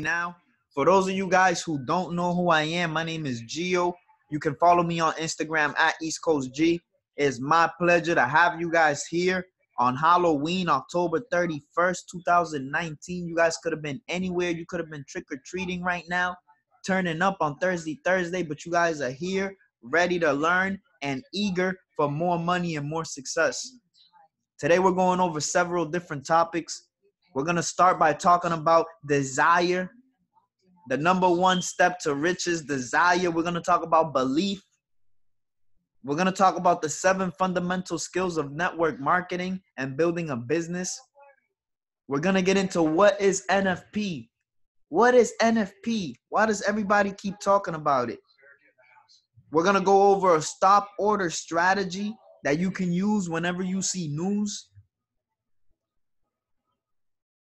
now. For those of you guys who don't know who I am, my name is Gio. You can follow me on Instagram at East Coast G. It's my pleasure to have you guys here on Halloween, October 31st, 2019. You guys could have been anywhere. You could have been trick-or-treating right now, turning up on Thursday, but you guys are here, ready to learn and eager for more money and more success. Today, we're going over several different topics. We're going to start by talking about desire, the number one step to riches, desire. We're going to talk about belief. We're going to talk about the 7 fundamental skills of network marketing and building a business. We're going to get into what is NFP. What is NFP? Why does everybody keep talking about it? We're going to go over a stop order strategy that you can use whenever you see news.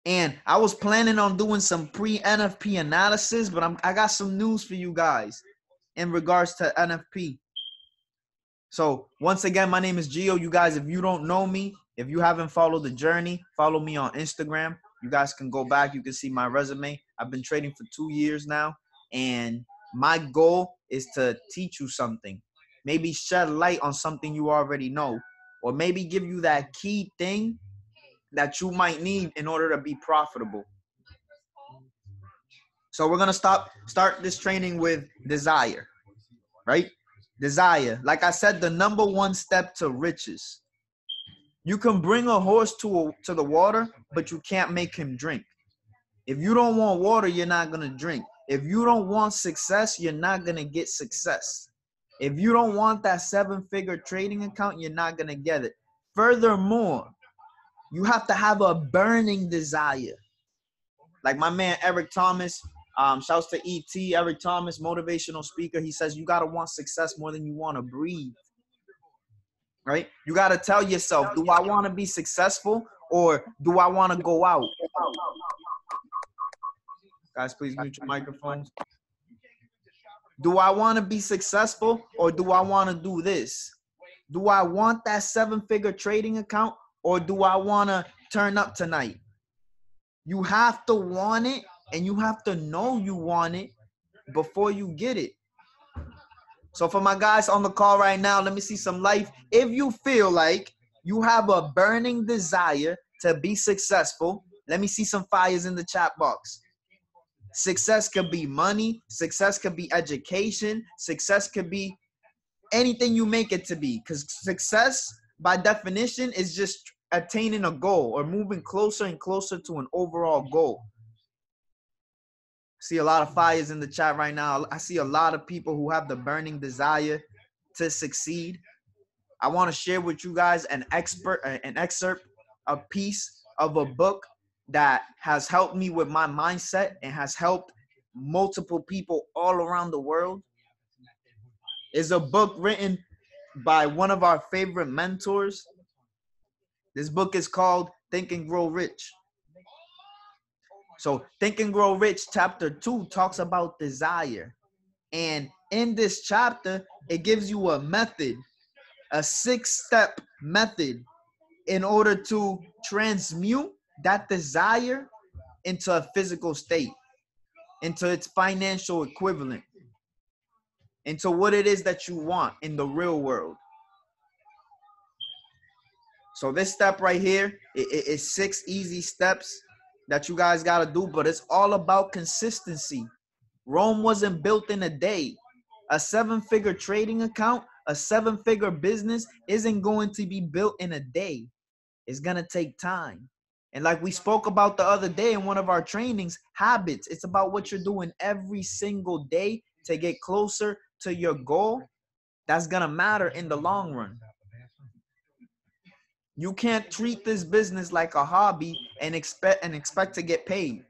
And I was planning on doing some pre-NFP analysis, but I got some news for you guys in regards to NFP. So once again, my name is Gio. You guys, if you don't know me, if you haven't followed the journey, follow me on Instagram. You guys can go back. You can see my resume. I've been trading for 2 years now. And my goal is to teach you something. Maybe shed light on something you already know. Or maybe give you that key thing that you might need in order to be profitable. So we're going to start this training with desire, right? Desire. Like I said, the number one step to riches. You can bring a horse to the water, but you can't make him drink. If you don't want water, you're not going to drink. If you don't want success, you're not going to get success. If you don't want that 7-figure trading account, you're not going to get it. Furthermore, you have to have a burning desire. Like my man, Eric Thomas, shouts to ET, Eric Thomas, motivational speaker. He says, you got to want success more than you want to breathe, right? You got to tell yourself, do I want to be successful or do I want to go out? Guys, please mute your microphones. Do I want to be successful or do I want to do this? Do I want that 7-figure trading account or do I want to turn up tonight? You have to want it and you have to know you want it before you get it. So for my guys on the call right now, let me see some life. If you feel like you have a burning desire to be successful, let me see some fires in the chat box. Success could be money. Success could be education. Success could be anything you make it to be. Because success, by definition, is just attaining a goal or moving closer and closer to an overall goal. See a lot of fires in the chat right now. I see a lot of people who have the burning desire to succeed. I want to share with you guys an excerpt, a piece of a book that has helped me with my mindset and has helped multiple people all around the world. It's a book written by one of our favorite mentors. This book is called Think and Grow Rich. So Think and Grow Rich, chapter 2, talks about desire. And in this chapter, it gives you a method, a 6-step method in order to transmute that desire into a physical state, into its financial equivalent, into what it is that you want in the real world. So this step right here is 6 easy steps that you guys got to do, but it's all about consistency. Rome wasn't built in a day. A 7-figure trading account, a 7-figure business isn't going to be built in a day. It's going to take time. And like we spoke about the other day in one of our trainings, habits. It's about what you're doing every single day to get closer to your goal. That's going to matter in the long run. You can't treat this business like a hobby and expect to get paid.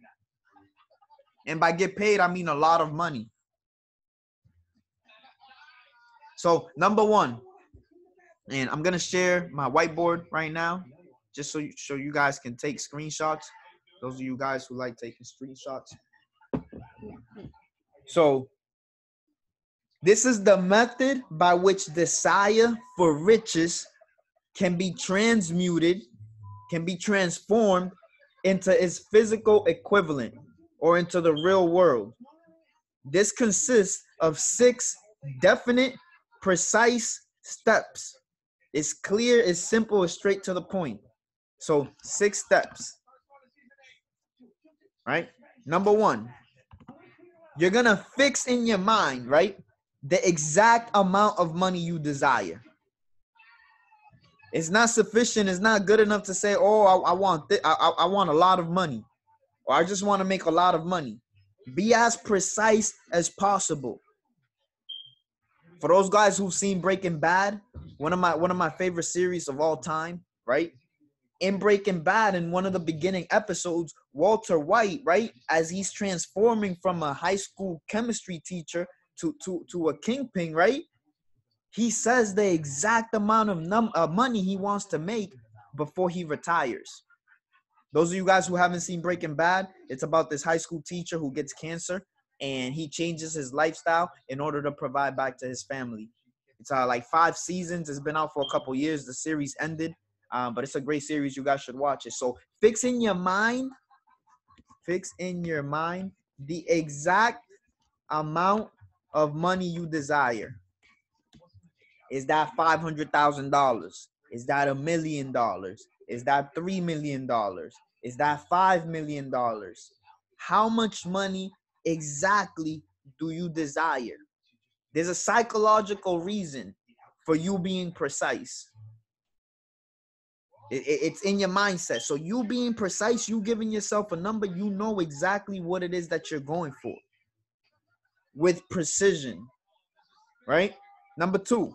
And by get paid, I mean a lot of money. So number 1, and I'm going to share my whiteboard right now, just so you guys can take screenshots. Those of you guys who like taking screenshots. So this is the method by which desire for riches can be transmuted, can be transformed into its physical equivalent or into the real world. This consists of 6 definite, precise steps. It's clear, it's simple, it's straight to the point. So 6 steps, right? Number 1, you're gonna fix in your mind, right, the exact amount of money you desire. It's not sufficient. It's not good enough to say, oh, I want a lot of money, or I just want to make a lot of money. Be as precise as possible. For those guys who've seen Breaking Bad, one of my favorite series of all time, right? In Breaking Bad, in one of the beginning episodes, Walter White, right, as he's transforming from a high school chemistry teacher to a kingpin, right? He says the exact amount of money he wants to make before he retires. Those of you guys who haven't seen Breaking Bad, it's about this high school teacher who gets cancer, and he changes his lifestyle in order to provide back to his family. It's like 5 seasons. It's been out for a couple years. The series ended, but it's a great series. You guys should watch it. So fix in your mind the exact amount of money you desire. Is that $500,000? Is that $1 million? Is that $3 million? Is that $5 million? How much money exactly do you desire? There's a psychological reason for you being precise. It's in your mindset. So you being precise, you giving yourself a number, you know exactly what it is that you're going for with precision, right? Number 2,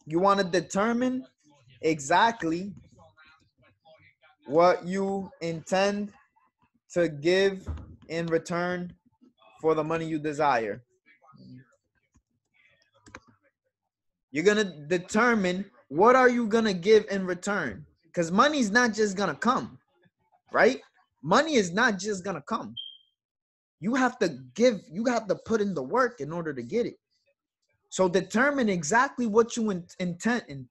you want to determine exactly what you intend to give in return for the money you desire. You're going to determine what are you going to give in return, because money is not just going to come, right? Money is not just going to come. You have to give, you have to put in the work in order to get it. So determine exactly what you intend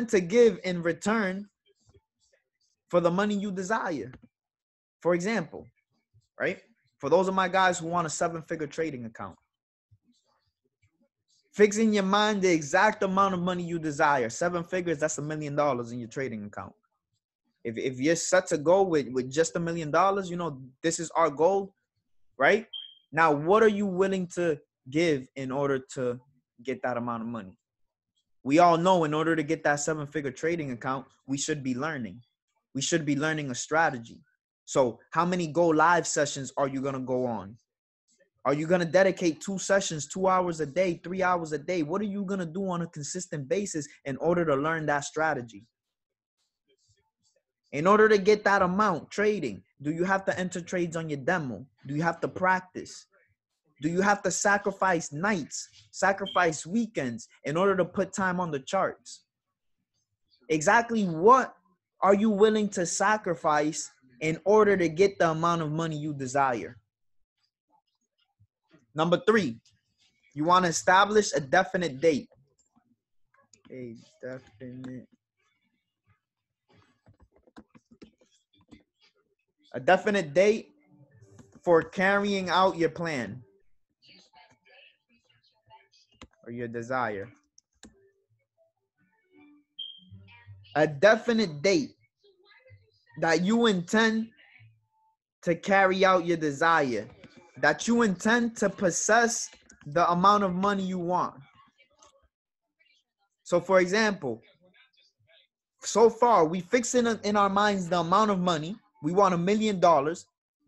to give in return for the money you desire. For example, right? For those of my guys who want a 7-figure trading account, fix in your mind the exact amount of money you desire. 7 figures, that's $1 million in your trading account. If you're set to go with just $1 million, you know, this is our goal, right? Now, what are you willing to give in order to get that amount of money? We all know in order to get that 7-figure trading account, we should be learning. We should be learning a strategy. So how many go live sessions are you going to go on? Are you going to dedicate 2 sessions, 2 hours a day, 3 hours a day? What are you going to do on a consistent basis in order to learn that strategy? In order to get that amount trading, do you have to enter trades on your demo? Do you have to practice? Do you have to sacrifice nights, sacrifice weekends in order to put time on the charts? Exactly what are you willing to sacrifice in order to get the amount of money you desire? Number 3, you want to establish a definite date. A definite date for carrying out your plan or your desire. A definite date that you intend to carry out your desire, that you intend to possess the amount of money you want. So for example, so far we fix in our minds the amount of money we want, $1 million.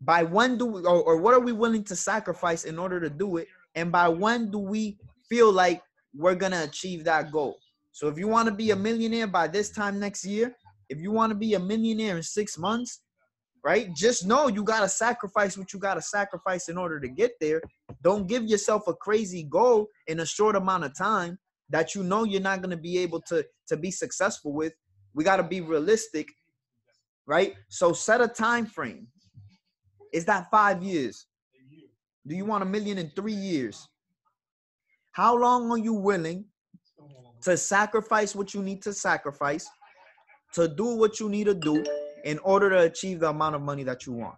By when do we, or what are we willing to sacrifice in order to do it? And by when do we feel like we're going to achieve that goal? So if you want to be a millionaire by this time next year, if you want to be a millionaire in 6 months, right? Just know you got to sacrifice what you got to sacrifice in order to get there. Don't give yourself a crazy goal in a short amount of time that you know you're not going to be able to be successful with. We got to be realistic, right? So set a time frame. Is that 5 years? Do you want $1 million in 3 years? How long are you willing to sacrifice what you need to sacrifice, to do what you need to do in order to achieve the amount of money that you want.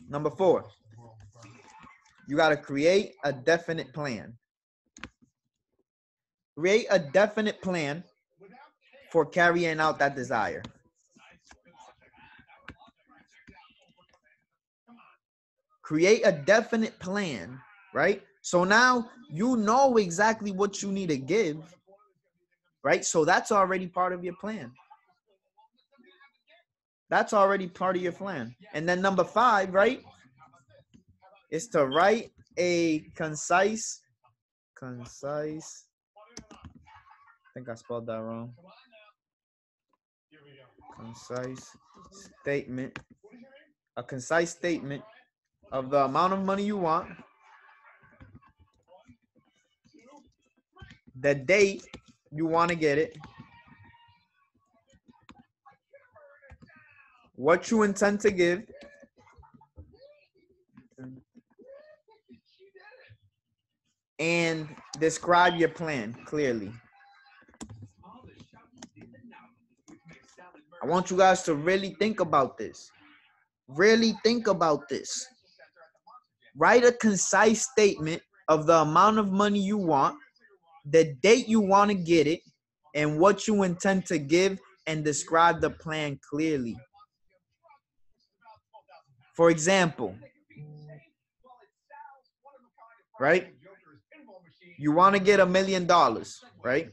Number 4, you got to create a definite plan. Create a definite plan for carrying out that desire. Create a definite plan, right? So now you know exactly what you need to give, right? So that's already part of your plan. That's already part of your plan. And then number 5, right, is to write a concise, I think I spelled that wrong. Concise statement, a concise statement of the amount of money you want, the date you want to get it, what you intend to give, and describe your plan clearly. I want you guys to really think about this. Really think about this. Write a concise statement of the amount of money you want, the date you want to get it, and what you intend to give, and describe the plan clearly. For example, right? You want to get $1 million, right?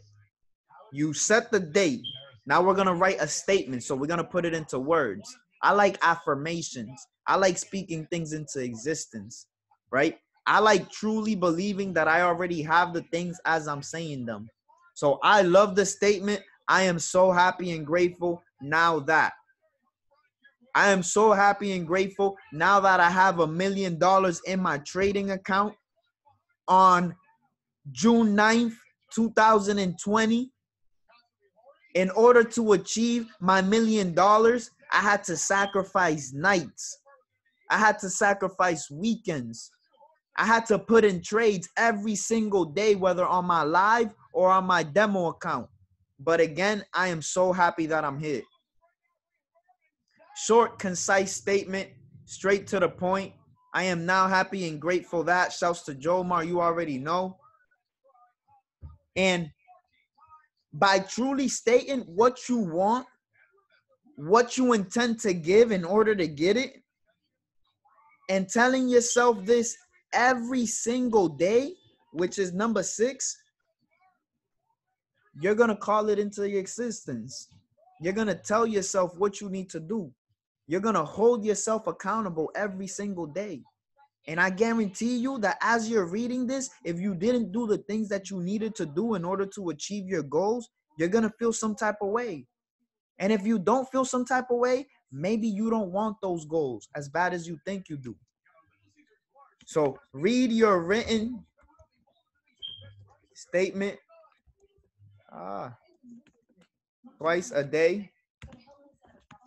You set the date. Now we're going to write a statement. So we're going to put it into words. I like affirmations. I like speaking things into existence, right? I like truly believing that I already have the things as I'm saying them. So I love the statement. I am so happy and grateful now that. I am so happy and grateful now that I have $1 million in my trading account on June 9th, 2020. In order to achieve my $1 million, I had to sacrifice nights. I had to sacrifice weekends. I had to put in trades every single day, whether on my live or on my demo account. But again, I am so happy that I'm here. Short, concise statement, straight to the point. I am now happy and grateful that. Shouts to Jomar, you already know. And by truly stating what you want, what you intend to give in order to get it, and telling yourself this every single day, which is number 6, you're going to call it into your existence. You're going to tell yourself what you need to do. You're going to hold yourself accountable every single day. And I guarantee you that as you're reading this, if you didn't do the things that you needed to do in order to achieve your goals, you're going to feel some type of way. And if you don't feel some type of way, maybe you don't want those goals as bad as you think you do. So read your written statement twice a day,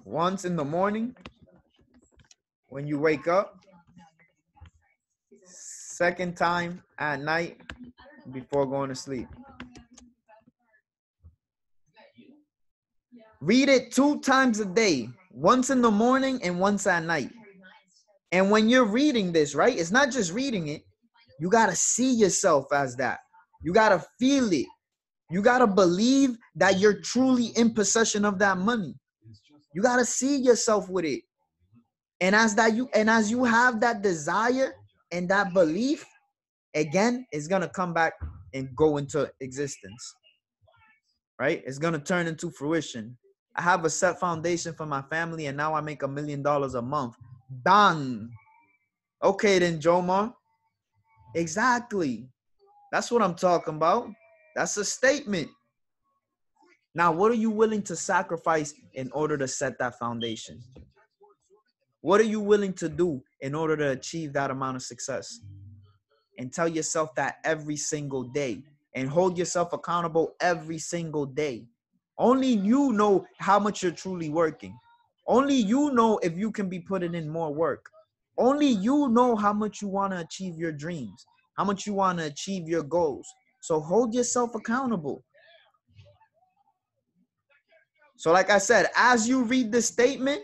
once in the morning when you wake up, second time at night before going to sleep. Read it 2 times a day, once in the morning and once at night. And when you're reading this, right, it's not just reading it. You got to see yourself as that. You got to feel it. You got to believe that you're truly in possession of that money. You got to see yourself with it. And as you have that desire and that belief, again, it's going to come back and go into existence. Right? It's going to turn into fruition. I have a set foundation for my family, and now I make $1 million a month. Dang. Okay, then, Jomar. Exactly. That's what I'm talking about. That's a statement. Now, what are you willing to sacrifice in order to set that foundation? What are you willing to do in order to achieve that amount of success? And tell yourself that every single day, and hold yourself accountable every single day. Only you know how much you're truly working. Only you know if you can be putting in more work. Only you know how much you want to achieve your dreams, how much you want to achieve your goals. So hold yourself accountable. So like I said, as you read this statement,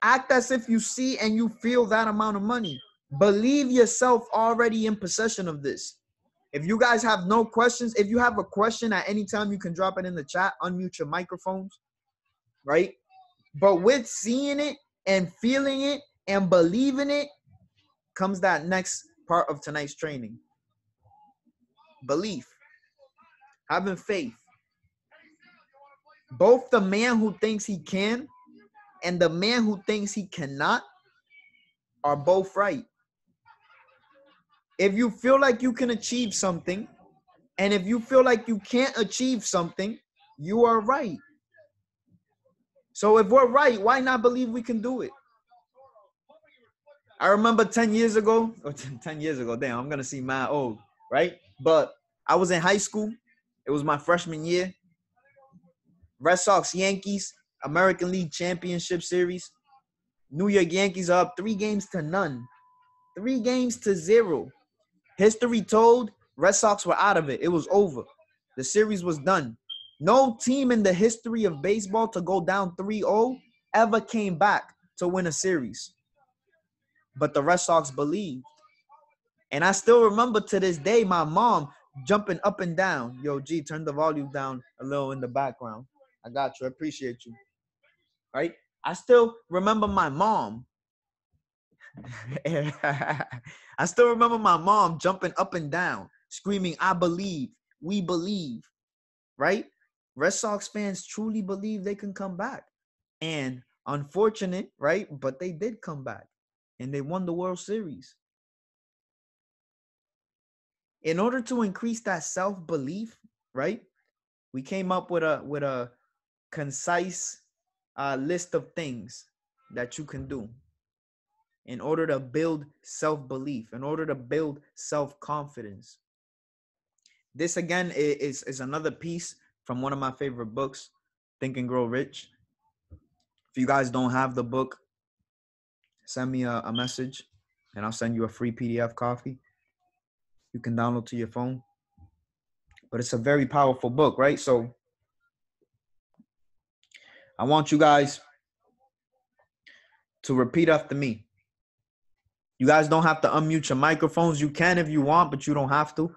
act as if you see and you feel that amount of money. Believe yourself already in possession of this. If you guys have no questions, if you have a question at any time, you can drop it in the chat, unmute your microphones, right? But with seeing it and feeling it and believing it comes that next part of tonight's training. Belief, having faith. Both the man who thinks he can and the man who thinks he cannot are both right. If you feel like you can achieve something, and if you feel like you can't achieve something, you are right. So if we're right, why not believe we can do it? I remember 10 years ago, or 10 years ago, damn, I'm going to see my old, right? But I was in high school. It was my freshman year. Red Sox, Yankees, American League Championship Series. New York Yankees are up 3-0. 3-0. History told, Red Sox were out of it. It was over. The series was done. No team in the history of baseball to go down 3-0 ever came back to win a series. But the Red Sox believed. And I still remember to this day my mom jumping up and down. Yo, G, turn the volume down a little in the background. I got you. I appreciate you. Right? I still remember my mom. I still remember my mom jumping up and down, screaming, I believe, we believe, right? Red Sox fans truly believe they can come back. And unfortunate, right? But they did come back and they won the World Series. In order to increase that self-belief, right? We came up with a concise list of things that you can do in order to build self-belief, in order to build self-confidence. This again is another piece from one of my favorite books, Think and Grow Rich. If you guys don't have the book, send me a message and I'll send you a free PDF copy. You can download to your phone. But it's a very powerful book, right? So I want you guys to repeat after me. You guys don't have to unmute your microphones. You can if you want, but you don't have to.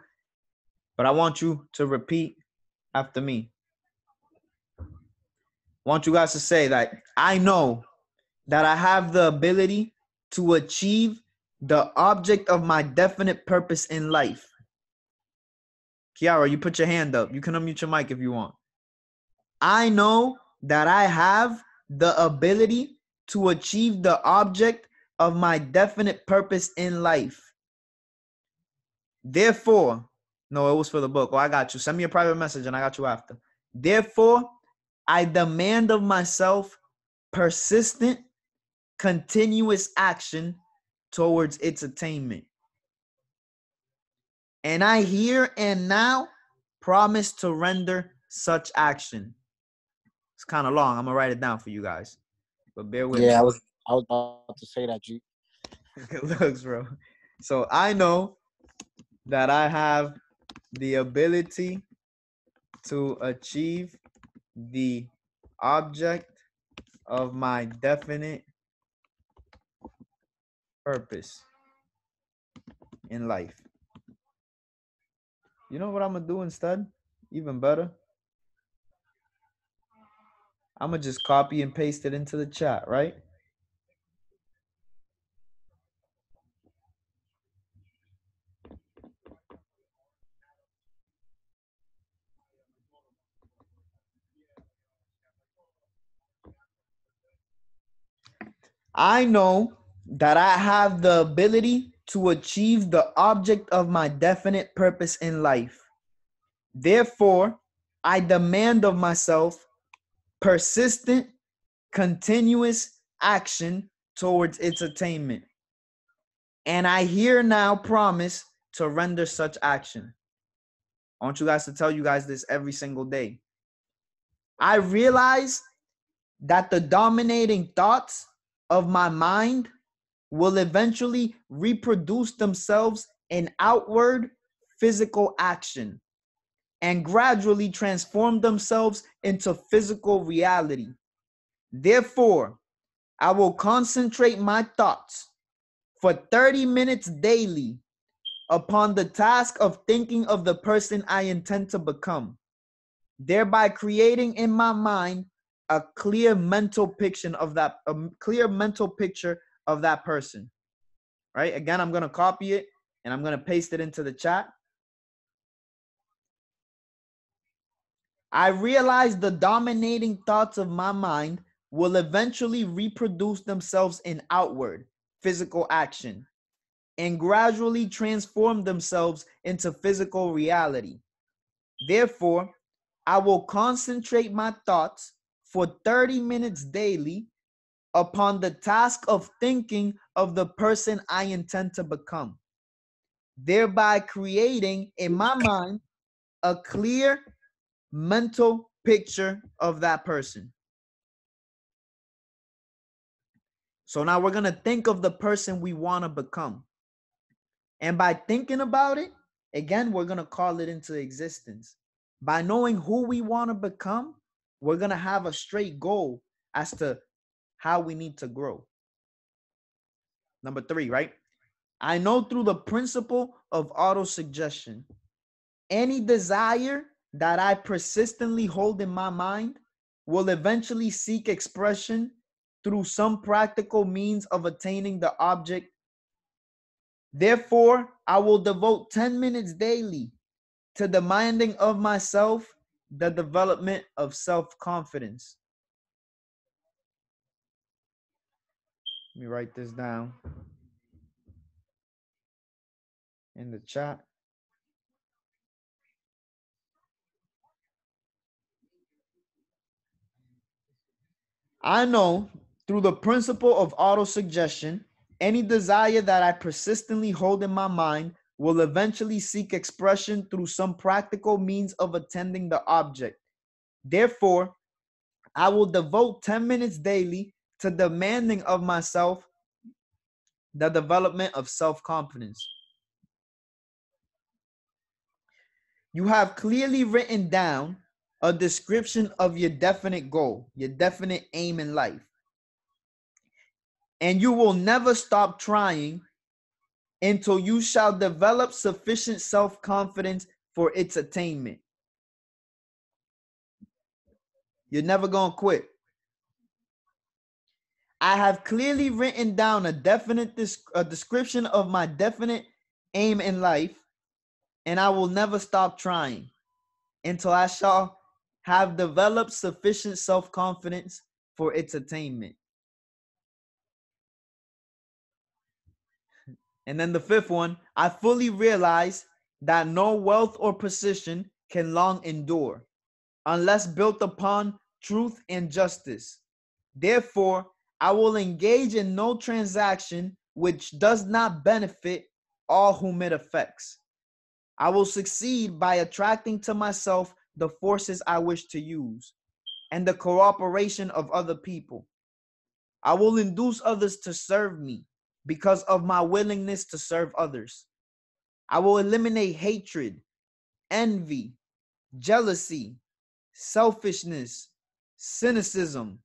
But I want you to repeat after me. I want you guys to say that I know that I have the ability to achieve the object of my definite purpose in life. Kiara, you put your hand up. You can unmute your mic if you want. I know that I have the ability to achieve the object of my definite purpose in life. Therefore, no, it was for the book. Oh, I got you. Send me a private message and I got you after. Therefore, I demand of myself persistent, continuous action towards its attainment. And I here and now promise to render such action. It's kind of long. I'm going to write it down for you guys. But bear with me. Yeah, I was about to say that, G. Good looks, bro. So I know that I have the ability to achieve the object of my definite purpose in life. You know what I'm going to do instead? Even better. I'm going to just copy and paste it into the chat, right? I know that I have the ability to achieve the object of my definite purpose in life. Therefore, I demand of myself persistent, continuous action towards its attainment. And I here now promise to render such action. I want you guys to tell you guys this every single day. I realize that the dominating thoughts of my mind will eventually reproduce themselves in outward physical action. and gradually transform themselves into physical reality. Therefore, I will concentrate my thoughts for 30 minutes daily upon the task of thinking of the person I intend to become, thereby creating in my mind a clear mental picture of that person. Right? Again, I'm going to copy it and I'm going to paste it into the chat. I realize the dominating thoughts of my mind will eventually reproduce themselves in outward physical action and gradually transform themselves into physical reality. Therefore, I will concentrate my thoughts for 30 minutes daily upon the task of thinking of the person I intend to become, thereby creating in my mind a clear mental picture of that person. So now we're going to think of the person we want to become. And by thinking about it, again, we're going to call it into existence. By knowing who we want to become, we're going to have a straight goal as to how we need to grow. Number 3, right? I know through the principle of autosuggestion, any desire that I persistently hold in my mind will eventually seek expression through some practical means of attaining the object. Therefore, I will devote 10 minutes daily to demanding of myself the development of self-confidence. Let me write this down in the chat. I know through the principle of autosuggestion, any desire that I persistently hold in my mind will eventually seek expression through some practical means of attending the object. Therefore, I will devote 10 minutes daily to demanding of myself the development of self-confidence. You have clearly written down a description of your definite goal, your definite aim in life. And you will never stop trying until you shall develop sufficient self-confidence for its attainment. You're never going to quit. I have clearly written down a description of my definite aim in life, and I will never stop trying until I shall have developed sufficient self-confidence for its attainment. And then the 5th one, I fully realize that no wealth or position can long endure unless built upon truth and justice. Therefore, I will engage in no transaction which does not benefit all whom it affects. I will succeed by attracting to myself the forces I wish to use and the cooperation of other people. I will induce others to serve me because of my willingness to serve others. I will eliminate hatred, envy, jealousy, selfishness, cynicism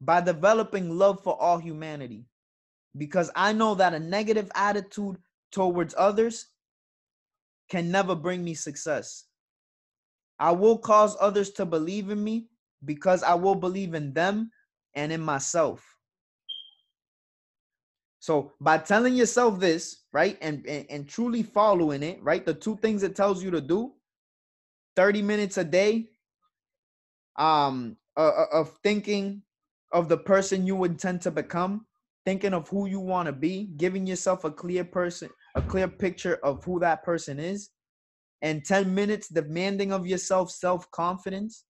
by developing love for all humanity, because I know that a negative attitude towards others can never bring me success. I will cause others to believe in me because I will believe in them and in myself. So by telling yourself this, right, and truly following it, right, the 2 things it tells you to do, 30 minutes a day of thinking of the person you intend to become, thinking of who you want to be, giving yourself a clear picture of who that person is, and 10 minutes demanding of yourself self-confidence,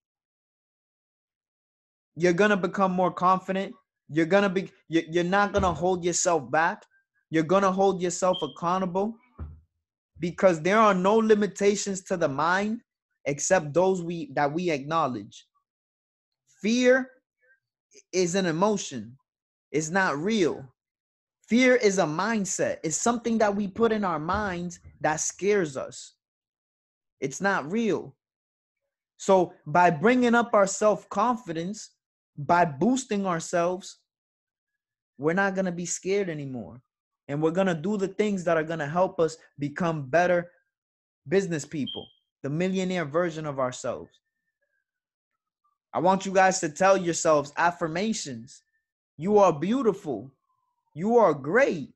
you're going to become more confident. You're not going to hold yourself back. You're going to hold yourself accountable, because there are no limitations to the mind except those that we acknowledge. Fear is an emotion. It's not real. Fear is a mindset. It's something that we put in our minds that scares us. It's not real. So by bringing up our self-confidence, by boosting ourselves, we're not going to be scared anymore. And we're going to do the things that are going to help us become better business people, the millionaire version of ourselves. I want you guys to tell yourselves affirmations. You are beautiful. You are great.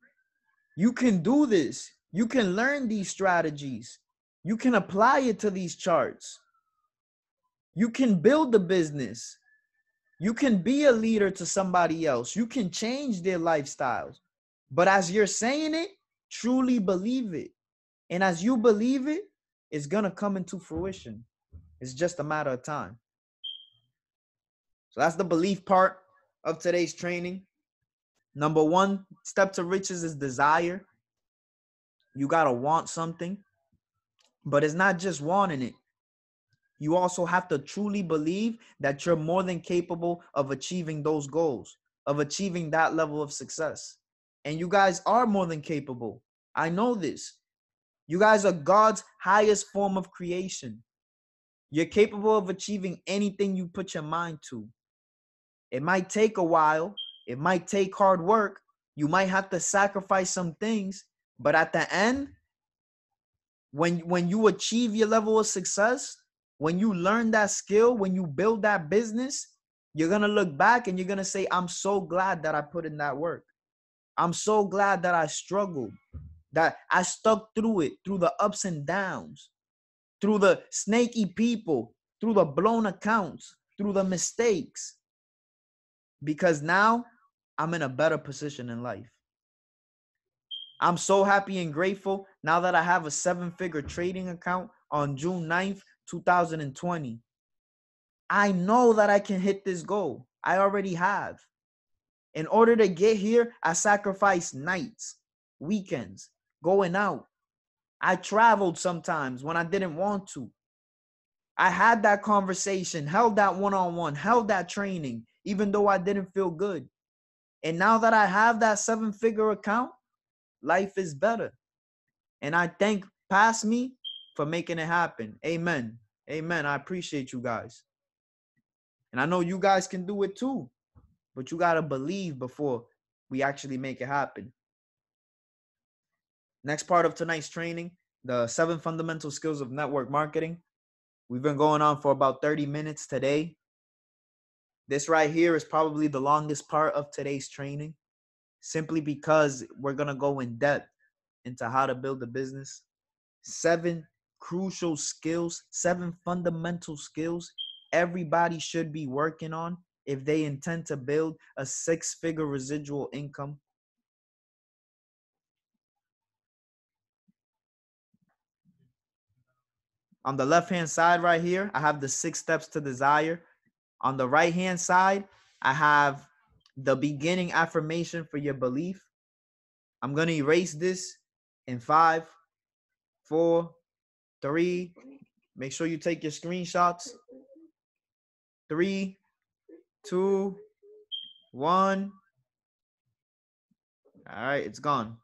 You can do this. You can learn these strategies. You can apply it to these charts. You can build the business. You can be a leader to somebody else. You can change their lifestyles. But as you're saying it, truly believe it. And as you believe it, it's going to come into fruition. It's just a matter of time. So that's the belief part of today's training. Number one step to riches is desire. You got to want something, but it's not just wanting it. You also have to truly believe that you're more than capable of achieving those goals, of achieving that level of success. And you guys are more than capable. I know this. You guys are God's highest form of creation. You're capable of achieving anything you put your mind to. It might take a while. It might take hard work. You might have to sacrifice some things. But at the end, when you achieve your level of success, when you learn that skill, when you build that business, you're going to look back and you're going to say, I'm so glad that I put in that work. I'm so glad that I struggled, that I stuck through it, through the ups and downs, through the snaky people, through the blown accounts, through the mistakes. Because now I'm in a better position in life. I'm so happy and grateful now that I have a 7-figure trading account on June 9th, 2020. I know that I can hit this goal. I already have. In order to get here, I sacrificed nights, weekends, going out. I traveled sometimes when I didn't want to. I had that conversation, held that one-on-one, held that training, even though I didn't feel good. And now that I have that 7-figure account, life is better. And I thank past me for making it happen. Amen. Amen. I appreciate you guys. And I know you guys can do it too. But you got to believe before we actually make it happen. Next part of tonight's training, the 7 fundamental skills of network marketing. We've been going on for about 30 minutes today. This right here is probably the longest part of today's training, simply because we're going to go in depth into how to build a business. 7 crucial skills, 7 fundamental skills everybody should be working on if they intend to build a 6-figure residual income. On the left-hand side right here, I have the 6 steps to desire. On the right-hand side, I have the beginning affirmation for your belief. I'm going to erase this in 5, 4, 3. Make sure you take your screenshots. 3, 2, 1. All right, it's gone.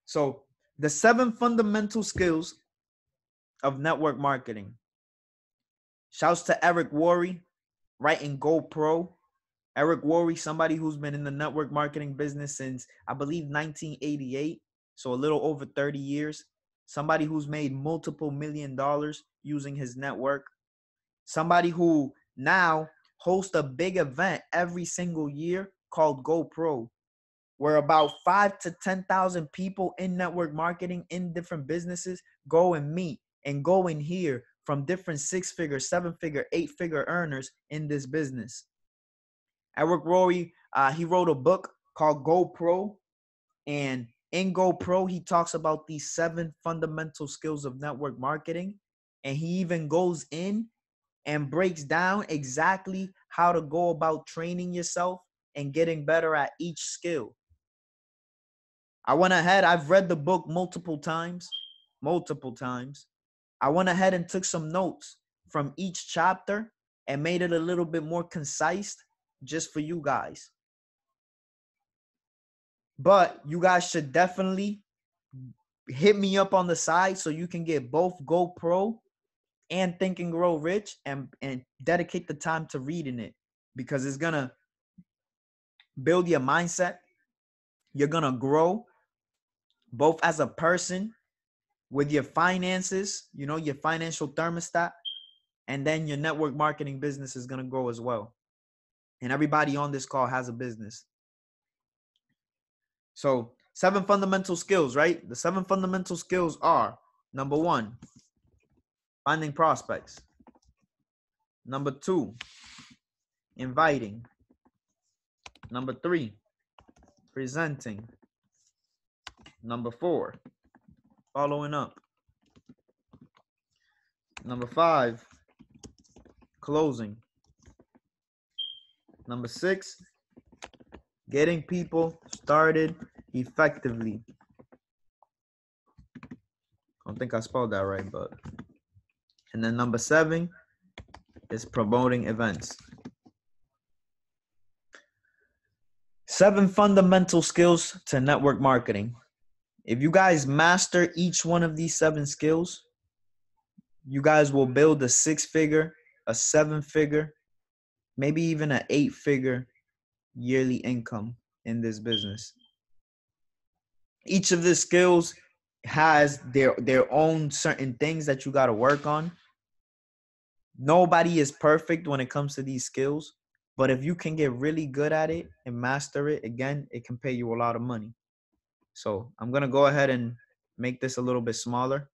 So the 7 fundamental skills of network marketing. Shouts to Eric Worre, writing GoPro. Eric Worre, somebody who's been in the network marketing business since, I believe, 1988. So a little over 30 years. Somebody who's made multiple $1 million using his network. Somebody who now hosts a big event every single year called GoPro, where about 5 to 10,000 people in network marketing in different businesses go and meet and go and hear from different 6-figure, 7-figure, 8-figure earners in this business. Eric Worre, he wrote a book called GoPro, and in GoPro, he talks about these 7 fundamental skills of network marketing, and he even goes in and breaks down exactly how to go about training yourself and getting better at each skill. I went ahead, I've read the book multiple times. I went ahead and took some notes from each chapter and made it a little bit more concise just for you guys. But you guys should definitely hit me up on the side so you can get both GoPro and Think and Grow Rich, and dedicate the time to reading it, because it's going to build your mindset. You're going to grow both as a person with your finances, you know, your financial thermostat, and then your network marketing business is going to grow as well. And everybody on this call has a business. So 7 fundamental skills, right? The 7 fundamental skills are: number 1, finding prospects. Number 2, inviting. Number 3, presenting. Number 4, following up. Number 5, closing. Number 6, getting people started effectively. I don't think I spelled that right, but. And then number 7 is promoting events. 7 fundamental skills to network marketing. If you guys master each one of these 7 skills, you guys will build a 6-figure, a 7-figure, maybe even an 8-figure yearly income in this business. Each of the skills has their own certain things that you got to work on. Nobody is perfect when it comes to these skills, but if you can get really good at it and master it, again, it can pay you a lot of money. So I'm going to go ahead and make this a little bit smaller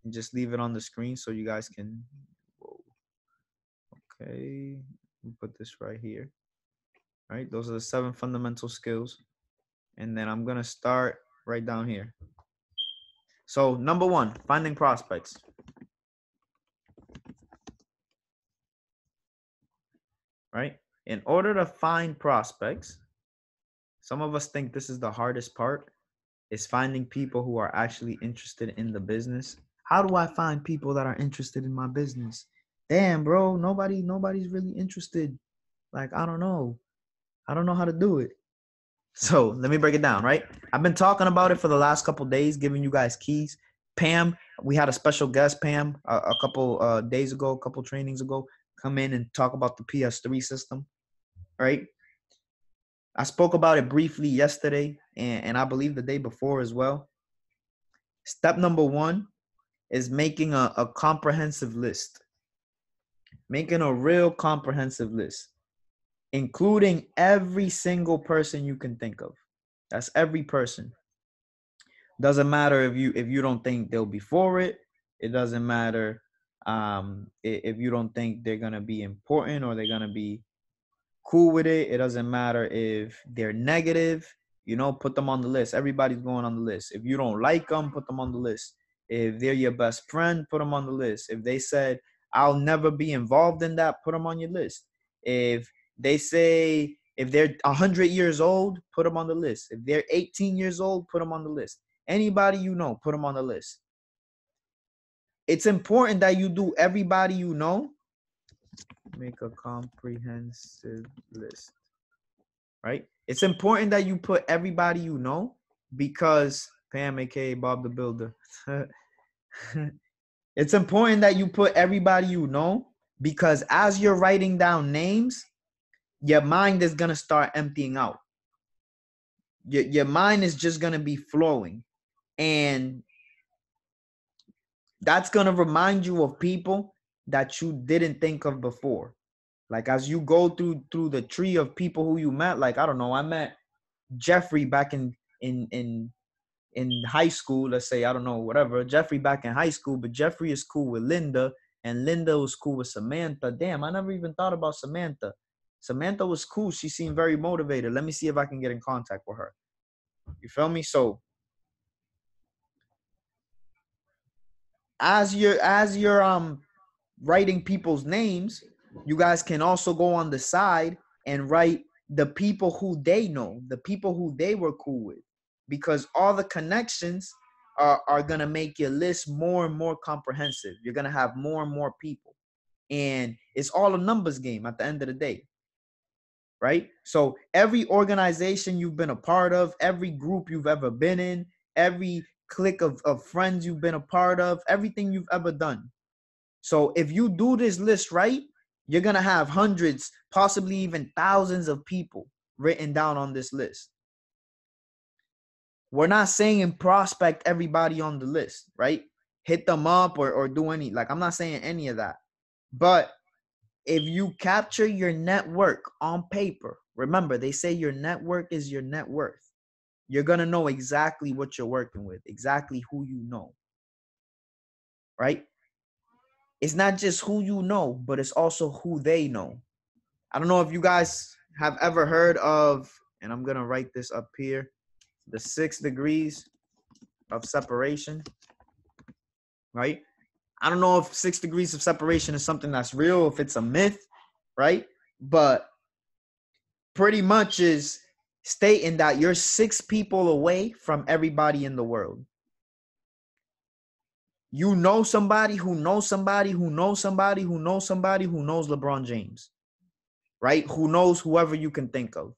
and just leave it on the screen so you guys can. Whoa. Okay, put this right here. All right, those are the 7 fundamental skills. And then I'm going to start right down here. So number 1, finding prospects. Right? In order to find prospects, some of us think this is the hardest part, is finding people who are actually interested in the business. How do I find people that are interested in my business? Damn, bro, nobody's really interested. Like, I don't know how to do it. So let me break it down, right? I've been talking about it for the last couple days, giving you guys keys. Pam, we had a special guest, Pam, a couple days ago, a couple trainings ago, come in and talk about the PS3 system, right? I spoke about it briefly yesterday, and I believe the day before as well. Step number 1 is making a comprehensive list. Making a real comprehensive list, including every single person you can think of. That's every person. Doesn't matter if you don't think they'll be for it. It doesn't matter if you don't think they're gonna be important or they're gonna be cool with it. It doesn't matter if they're negative. You know, put them on the list. Everybody's going on the list. If you don't like them, put them on the list. If they're your best friend, put them on the list. If they said, I'll never be involved in that, put them on your list. If they say, if they're 100 years old, put them on the list. If they're 18 years old, put them on the list. Anybody you know, put them on the list. It's important that you do everybody you know. Make a comprehensive list. Right? It's important that you put everybody you know, because Pam, aka Bob the Builder. It's important that you put everybody you know, because as you're writing down names, your mind is going to start emptying out. Your mind is just going to be flowing. And that's going to remind you of people that you didn't think of before. Like as you go through the tree of people who you met, like, I don't know, I met Jeffrey back in high school, let's say, I don't know, whatever, Jeffrey back in high school, but Jeffrey is cool with Linda, and Linda was cool with Samantha. Damn, I never even thought about Samantha. Samantha was cool. She seemed very motivated. Let me see if I can get in contact with her. You feel me? So as you're writing people's names, you guys can also go on the side and write the people who they know, the people who they were cool with, because all the connections are going to make your list more and more comprehensive. You're going to have more and more people, and it's all a numbers game at the end of the day, right? So every organization you've been a part of, every group you've ever been in, every clique of friends you've been a part of, everything you've ever done, So if you do this list right, you're going to have hundreds, possibly even thousands of people written down on this list. We're not saying prospect everybody on the list, right? Hit them up or do any, like, I'm not saying any of that. But if you capture your network on paper, remember, they say your network is your net worth. You're going to know exactly what you're working with, exactly who you know, right? It's not just who you know, but it's also who they know. I don't know if you guys have ever heard of, and I'm going to write this up here, the 6 degrees of separation, right? I don't know if 6 degrees of separation is something that's real, if it's a myth, right? But pretty much is stating that you're 6 people away from everybody in the world. You know somebody who knows somebody who knows somebody who knows somebody who knows LeBron James, right? Who knows whoever you can think of.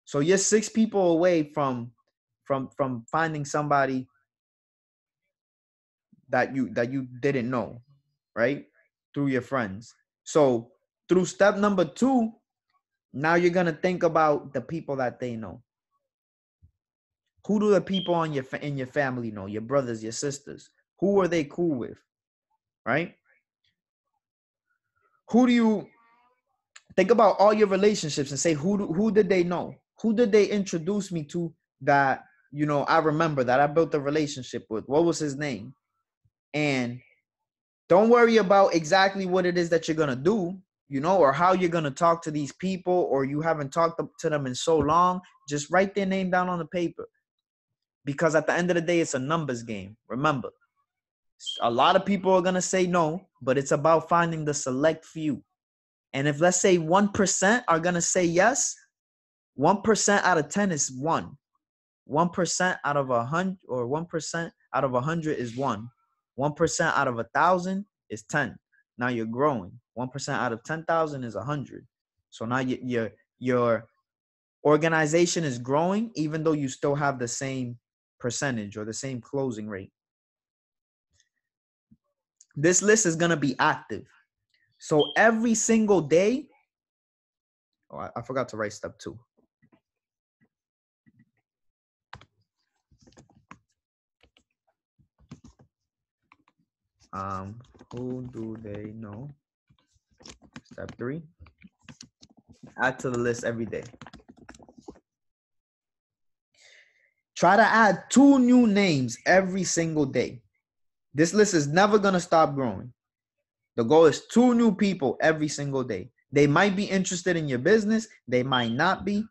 So you're 6 people away from finding somebody that you didn't know, right? Through your friends. So through step number 2, now you're going to think about the people that they know. Who do the people in your family know? Your brothers, your sisters. Who are they cool with, right? Who do you think about all your relationships and say, who did they know? Who did they introduce me to that, I remember that I built a relationship with? What was his name? And don't worry about exactly what it is that you're going to do, or how you're going to talk to these people, or you haven't talked to them in so long. Just write their name down on the paper. Because at the end of the day, it's a numbers game. Remember, a lot of people are going to say no, but it's about finding the select few. And if, let's say, 1% are going to say yes, 1% out of 10 is 1. 1% out of 100, or 1% out of 100 is 1. 1% out of 1,000 is 10. Now you're growing. 1% out of 10,000 is 100. So now your organization is growing, even though you still have the same percentage or the same closing rate. This list is going to be active. So every single day, I forgot to write step 2. Who do they know? Step 3. Add to the list every day. Try to add 2 new names every single day. This list is never going to stop growing. The goal is 2 new people every single day. They might be interested in your business. They might not be.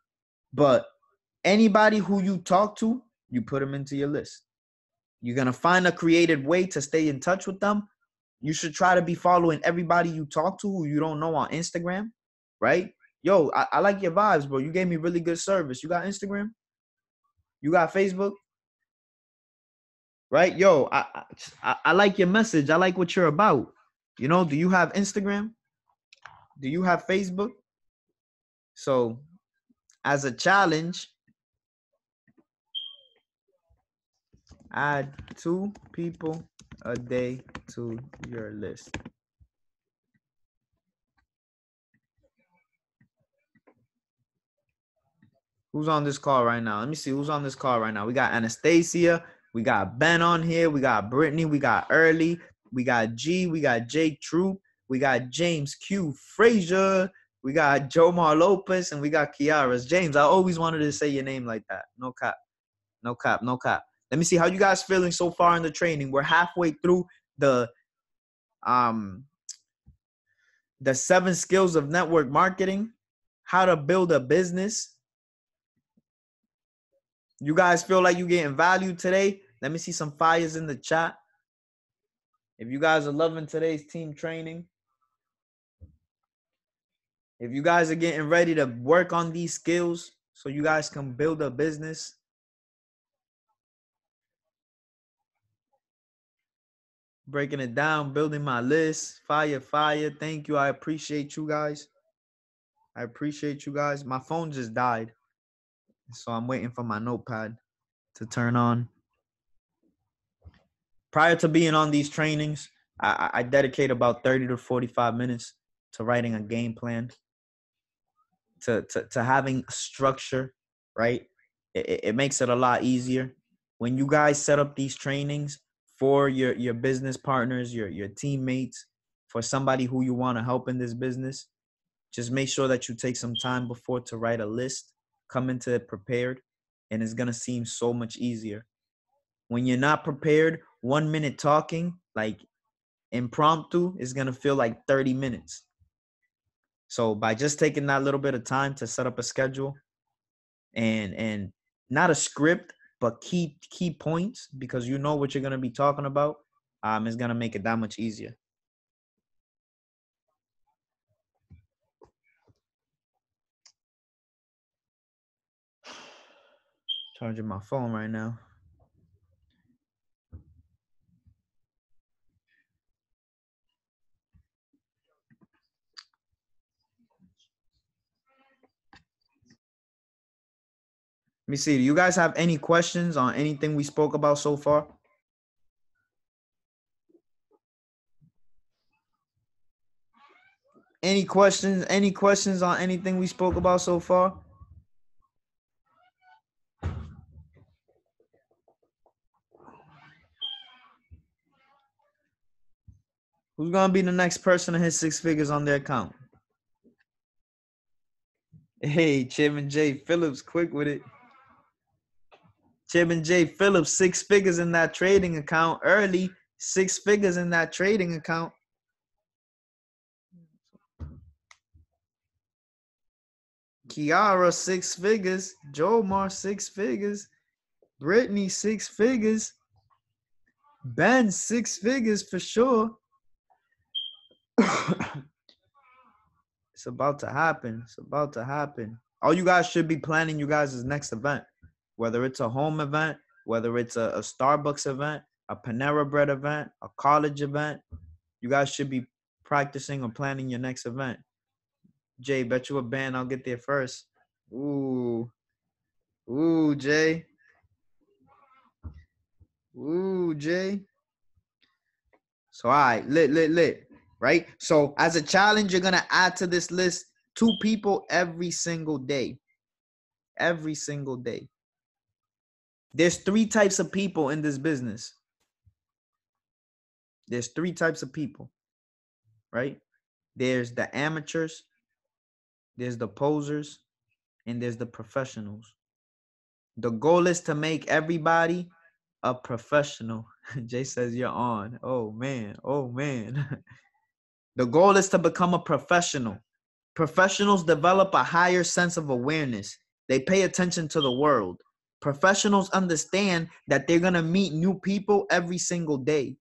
But anybody who you talk to, you put them into your list. You're going to find a creative way to stay in touch with them. You should try to be following everybody you talk to who you don't know on Instagram, right? Yo, I like your vibes, bro. You gave me really good service. You got Instagram? You got Facebook? Right? Yo, I like your message. I like what you're about. Do you have Instagram? Do you have Facebook? So as a challenge, add 2 people a day to your list. Who's on this call right now? Let me see who's on this call right now. We got Anastasia. We got Ben on here. We got Brittany. We got Early. We got G. We got Jake Troop. We got James Q. Frazier. We got Jomar Lopez. And we got Kiara's. James, I always wanted to say your name like that. No cap. No cap. No cap. Let me see how you guys feeling so far in the training. We're halfway through the 7 skills of network marketing, how to build a business. You guys feel like you're getting value today? Let me see some fires in the chat. If you guys are loving today's team training, if you guys are getting ready to work on these skills so you guys can build a business, breaking it down, building my list, fire. Thank you. I appreciate you guys. My phone just died, so I'm waiting for my notepad to turn on. Prior to being on these trainings, I dedicate about 30 to 45 minutes to writing a game plan, to having structure, right? It makes it a lot easier. When you guys set up these trainings for your business partners, your teammates, for somebody who you want to help in this business, just make sure that you take some time before to write a list, come into it prepared, and it's going to seem so much easier. When you're not prepared, 1 minute talking, like impromptu, is going to feel like 30 minutes. So by just taking that little bit of time to set up a schedule and not a script, but key points, because you know what you're going to be talking about, is going to make it that much easier. Charging my phone right now. Let me see. Do you guys have any questions on anything we spoke about so far? Any questions? Any questions on anything we spoke about so far? Who's gonna be the next person to hit 6 figures on their account? Hey, Chairman J. Phillips, quick with it. Chairman J. Phillips, 6 figures in that trading account early. 6 figures in that trading account. Kiara, 6 figures. Jomar, 6 figures. Brittany, 6 figures. Ben, 6 figures for sure. It's about to happen. It's about to happen. All you guys should be planning you guys' next event, whether it's a home event, whether it's a Starbucks event, a Panera Bread event, a college event. You guys should be practicing or planning your next event. Jay, bet you a band I'll get there first. Ooh. Ooh, Jay. Ooh, Jay. So, all right, lit. Right? So, as a challenge, you're going to add to this list 2 people every single day. Every single day. There's 3 types of people in this business. There's 3 types of people, right? There's the amateurs, there's the posers, and there's the professionals. The goal is to make everybody a professional. Jay says you're on. Oh, man. Oh, man. The goal is to become a professional. Professionals develop a higher sense of awareness. They pay attention to the world. Professionals understand that they're going to meet new people every single day.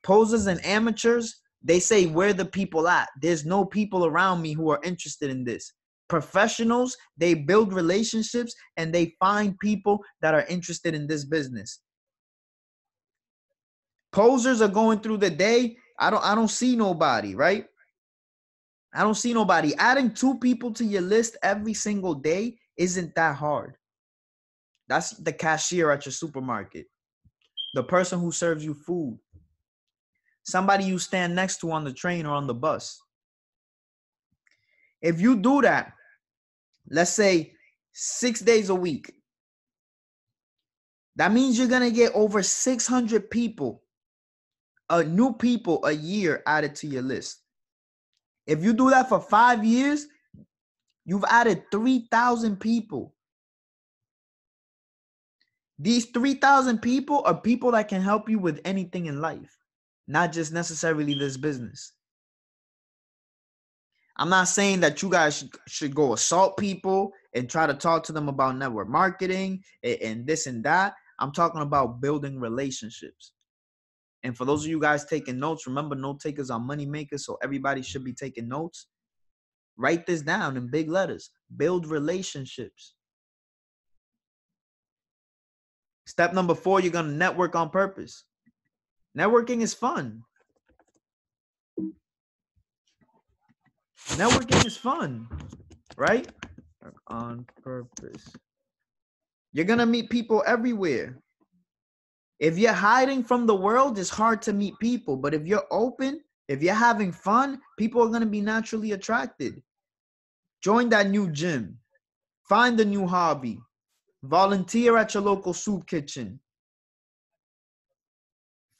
Posers and amateurs, they say, where the people at? There's no people around me who are interested in this. Professionals, they build relationships and they find people that are interested in this business. Posers are going through the day. I don't see nobody, right? I don't see nobody. Adding 2 people to your list every single day isn't that hard. That's the cashier at your supermarket, the person who serves you food, somebody you stand next to on the train or on the bus. If you do that, let's say 6 days a week, that means you're going to get over 600 people, new people a year added to your list. If you do that for 5 years, you've added 3,000 people. These 3,000 people are people that can help you with anything in life, not just necessarily this business. I'm not saying that you guys should go assault people and try to talk to them about network marketing and this and that. I'm talking about building relationships. And for those of you guys taking notes, remember, note takers are money makers, so everybody should be taking notes. Write this down in big letters. Build relationships. Step number 4, you're going to network on purpose. Networking is fun. Networking is fun, right? On purpose. You're going to meet people everywhere. If you're hiding from the world, it's hard to meet people. But if you're open, if you're having fun, people are going to be naturally attracted. Join that new gym. Find a new hobby. Volunteer at your local soup kitchen.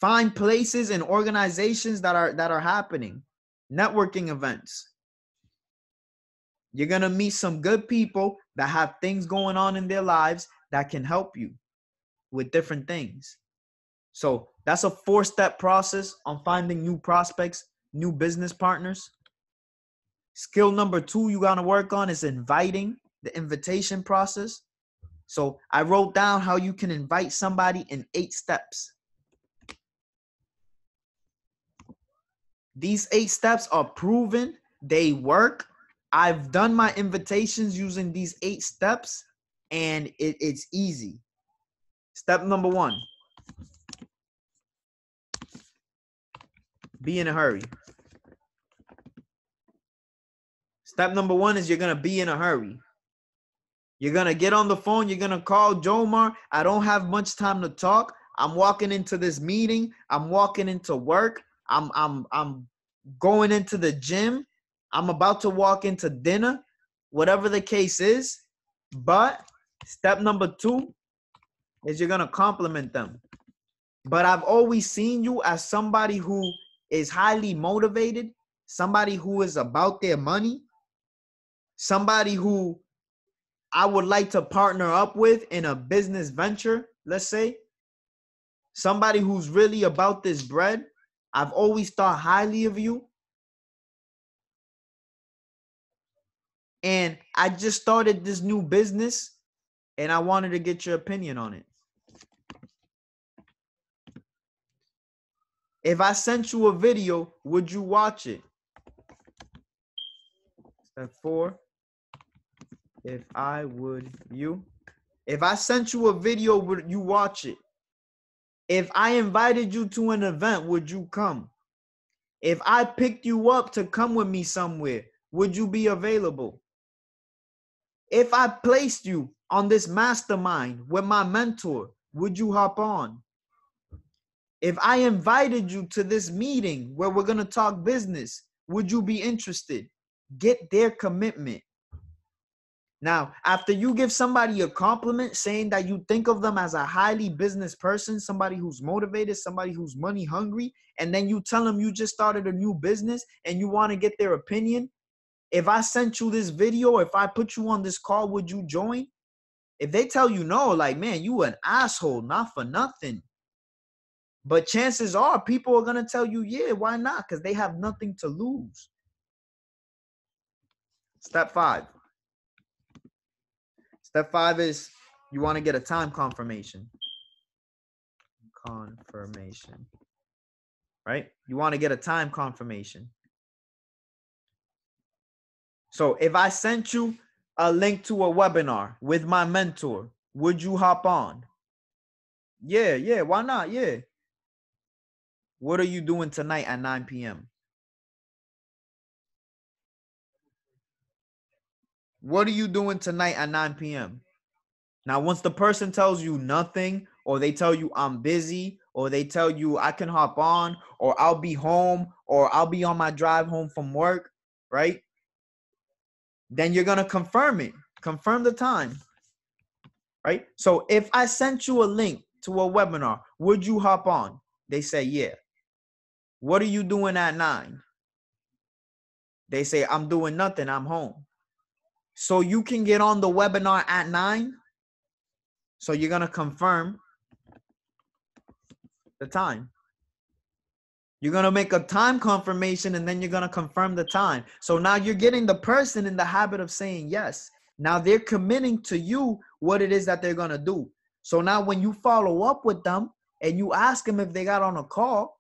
Find places and organizations that are happening. Networking events. You're going to meet some good people that have things going on in their lives that can help you with different things. So that's a 4-step process on finding new prospects, new business partners. Skill number 2 you got to work on is inviting, the invitation process. So I wrote down how you can invite somebody in 8 steps. These 8 steps are proven. They work. I've done my invitations using these 8 steps, and it's easy. Step number 1. Be in a hurry. Step number 1 is you're going to be in a hurry. You're going to get on the phone. You're going to call Jomar. I don't have much time to talk. I'm walking into this meeting. I'm walking into work. I'm going into the gym. I'm about to walk into dinner, whatever the case is. But step number 2 is you're going to compliment them. But I've always seen you as somebody who is highly motivated, somebody who is about their money, somebody who I would like to partner up with in a business venture, let's say. Somebody who's really about this bread. I've always thought highly of you. And I just started this new business, and I wanted to get your opinion on it. If I sent you a video, would you watch it? Step 4. If I would you? If I sent you a video, would you watch it? If I invited you to an event, would you come? If I picked you up to come with me somewhere, would you be available? If I placed you on this mastermind with my mentor, would you hop on? If I invited you to this meeting where we're going to talk business, would you be interested? Get their commitment. Now, after you give somebody a compliment saying that you think of them as a highly business person, somebody who's motivated, somebody who's money hungry, and then you tell them you just started a new business and you want to get their opinion, if I sent you this video, if I put you on this call, would you join? If they tell you no, like, man, you an asshole, not for nothing. But chances are people are going to tell you, yeah, why not? Because they have nothing to lose. Step 5. Step 5 is you want to get a time confirmation. Right? You want to get a time confirmation. So if I sent you a link to a webinar with my mentor, would you hop on? Yeah, why not? Yeah. What are you doing tonight at 9 p.m.? What are you doing tonight at 9 p.m.? Now, once the person tells you nothing, or they tell you I'm busy, or they tell you I can hop on, or I'll be home, or I'll be on my drive home from work, right? Then you're going to confirm it. Confirm the time, right? So if I sent you a link to a webinar, would you hop on? They say, yeah. What are you doing at 9? They say, I'm doing nothing. I'm home. So you can get on the webinar at 9. So you're going to confirm the time. You're going to make a time confirmation, and then you're going to confirm the time. So now you're getting the person in the habit of saying yes. Now they're committing to you what it is that they're going to do. So now when you follow up with them and you ask them if they got on a call,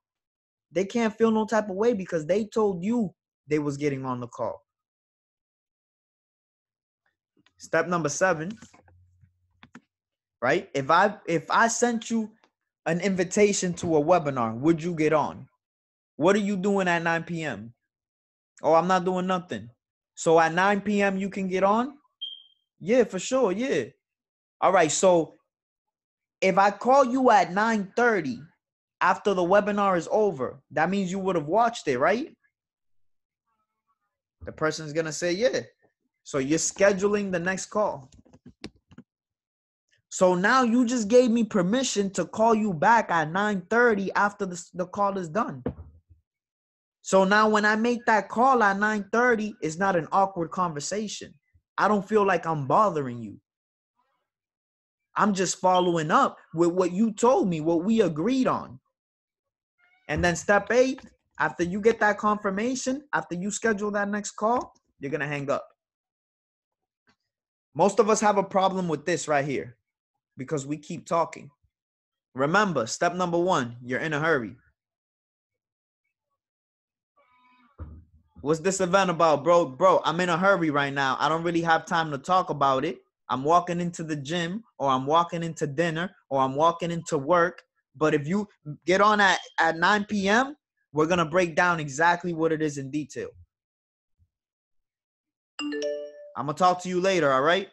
they can't feel no type of way because they told you they was getting on the call. Step number 7, right? If I sent you an invitation to a webinar, would you get on? What are you doing at 9 p.m.? Oh, I'm not doing nothing. So at 9 p.m. you can get on? Yeah, for sure. Yeah. All right. So If I call you at 9:30 after the webinar is over, that means you would have watched it, right? The person's going to say, yeah. So you're scheduling the next call. So now you just gave me permission to call you back at 9:30 after the call is done. So now when I make that call at 9:30, it's not an awkward conversation. I don't feel like I'm bothering you. I'm just following up with what you told me, what we agreed on. And then step 8, after you get that confirmation, after you schedule that next call, you're going to hang up. Most of us have a problem with this right here because we keep talking. Remember, step number 1, you're in a hurry. What's this event about, bro? Bro, I'm in a hurry right now. I don't really have time to talk about it. I'm walking into the gym, or I'm walking into dinner, or I'm walking into work. But if you get on at 9 p.m., we're going to break down exactly what it is in detail. I'm going to talk to you later, all right?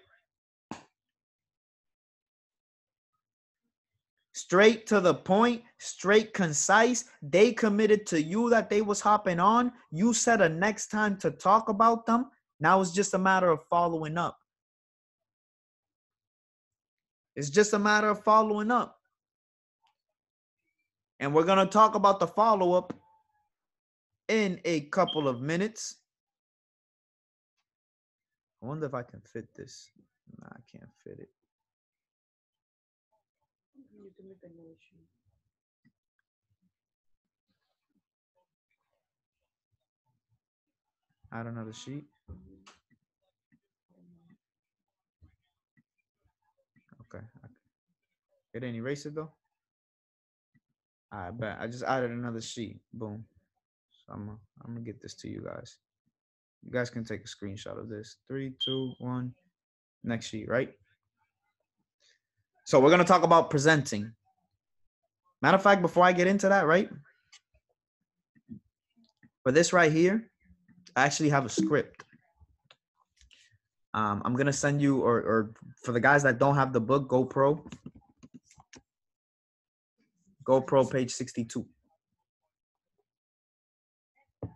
Straight to the point, straight, concise. They committed to you that they was hopping on. You said a next time to talk about them. Now it's just a matter of following up. It's just a matter of following up. And we're going to talk about the follow-up in a couple of minutes. I wonder if I can fit this. Nah, I can't fit it. Add another sheet. Okay. It didn't erase it though. I bet. I just added another sheet. Boom. So I'm gonna get this to you guys. You guys can take a screenshot of this. 3, 2, 1. Next sheet, right? So we're gonna talk about presenting. Matter of fact, before I get into that, right? For this right here, I actually have a script. I'm gonna send you, or for the guys that don't have the book, GoPro page 62. Who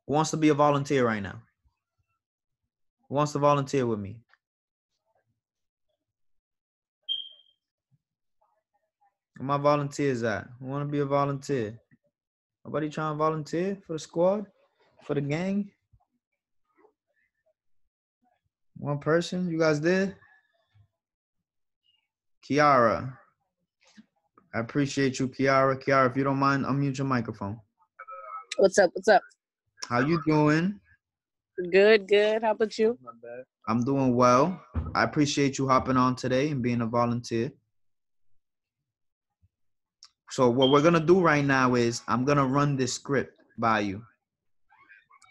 wants to be a volunteer right now? Who wants to volunteer with me? Where my volunteers at? Who want to be a volunteer? Nobody trying to volunteer for the squad? For the gang? One person? You guys did? Kiara. I appreciate you, Kiara. Kiara, if you don't mind, unmute your microphone. What's up? What's up? How you doing? Good, good. How about you? I'm doing well. I appreciate you hopping on today and being a volunteer. So what we're going to do right now is I'm going to run this script by you.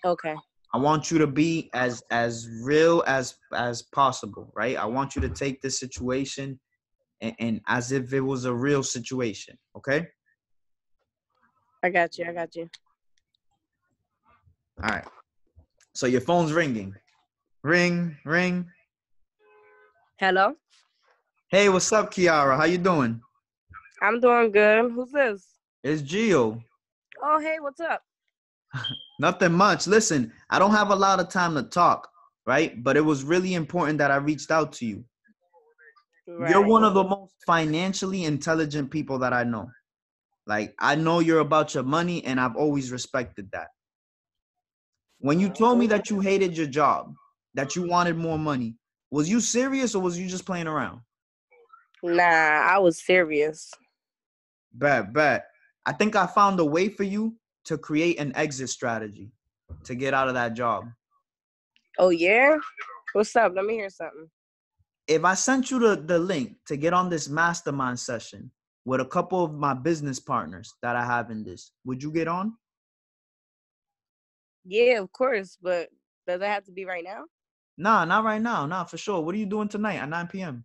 Okay. I want you to be as real as possible, right? I want you to take this situation and as if it was a real situation, okay? I got you. I got you. All right. So your phone's ringing. Ring, ring. Hello? Hey, what's up, Kiara? How you doing? I'm doing good. Who's this? It's Gio. Oh, hey, what's up? Nothing much. Listen, I don't have a lot of time to talk, right? But it was really important that I reached out to you. Right. You're one of the most financially intelligent people that I know. Like, I know you're about your money, and I've always respected that. When you told me that you hated your job, that you wanted more money, was you serious or was you just playing around? Nah, I was serious. Bet. I think I found a way for you to create an exit strategy to get out of that job. Oh, yeah? What's up? Let me hear something. If I sent you the link to get on this mastermind session with a couple of my business partners that I have in this, would you get on? Yeah, of course, but does it have to be right now? Nah, not right now. Nah, for sure. What are you doing tonight at 9 p.m.?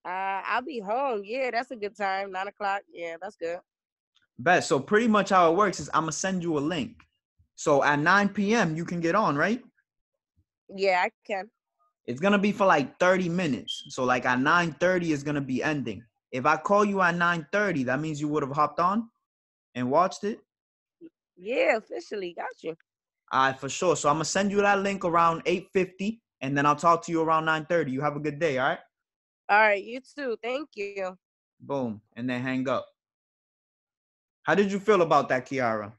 I'll be home. Yeah, that's a good time. 9 o'clock. Yeah, that's good. Bet. So pretty much how it works is I'm going to send you a link. So at 9 p.m., you can get on, right? Yeah, I can. It's going to be for like 30 minutes. So like at 9:30 is going to be ending. If I call you at 9:30, that means you would have hopped on and watched it? Yeah, officially. Got you. All right, for sure. So I'm going to send you that link around 8:50, and then I'll talk to you around 9:30. You have a good day, all right? All right, you too. Thank you. Boom. And then hang up. How did you feel about that, Kiara?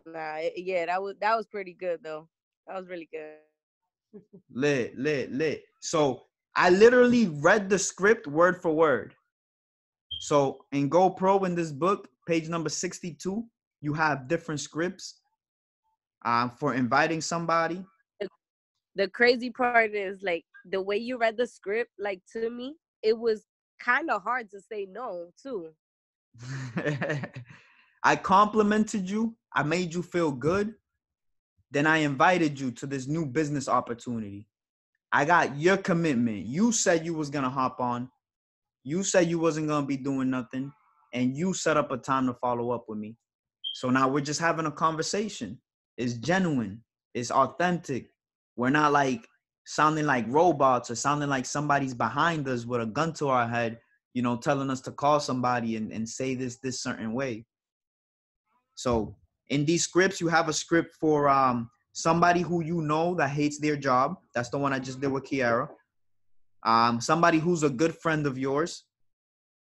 Nah, yeah, that was pretty good though. That was really good. Lit. So I literally read the script word for word. So in GoPro in this book, page number 62, you have different scripts for inviting somebody. The crazy part is like the way you read the script, like to me, it was kind of hard to say no too. I complimented you. I made you feel good. Then I invited you to this new business opportunity. I got your commitment. You said you was going to hop on. You said you wasn't going to be doing nothing. And you set up a time to follow up with me. So now we're just having a conversation. It's genuine. It's authentic. We're not like sounding like robots or sounding like somebody's behind us with a gun to our head, you know, telling us to call somebody and say this certain way. So in these scripts, you have a script for somebody who you know that hates their job. That's the one I just did with Kiara. Somebody who's a good friend of yours.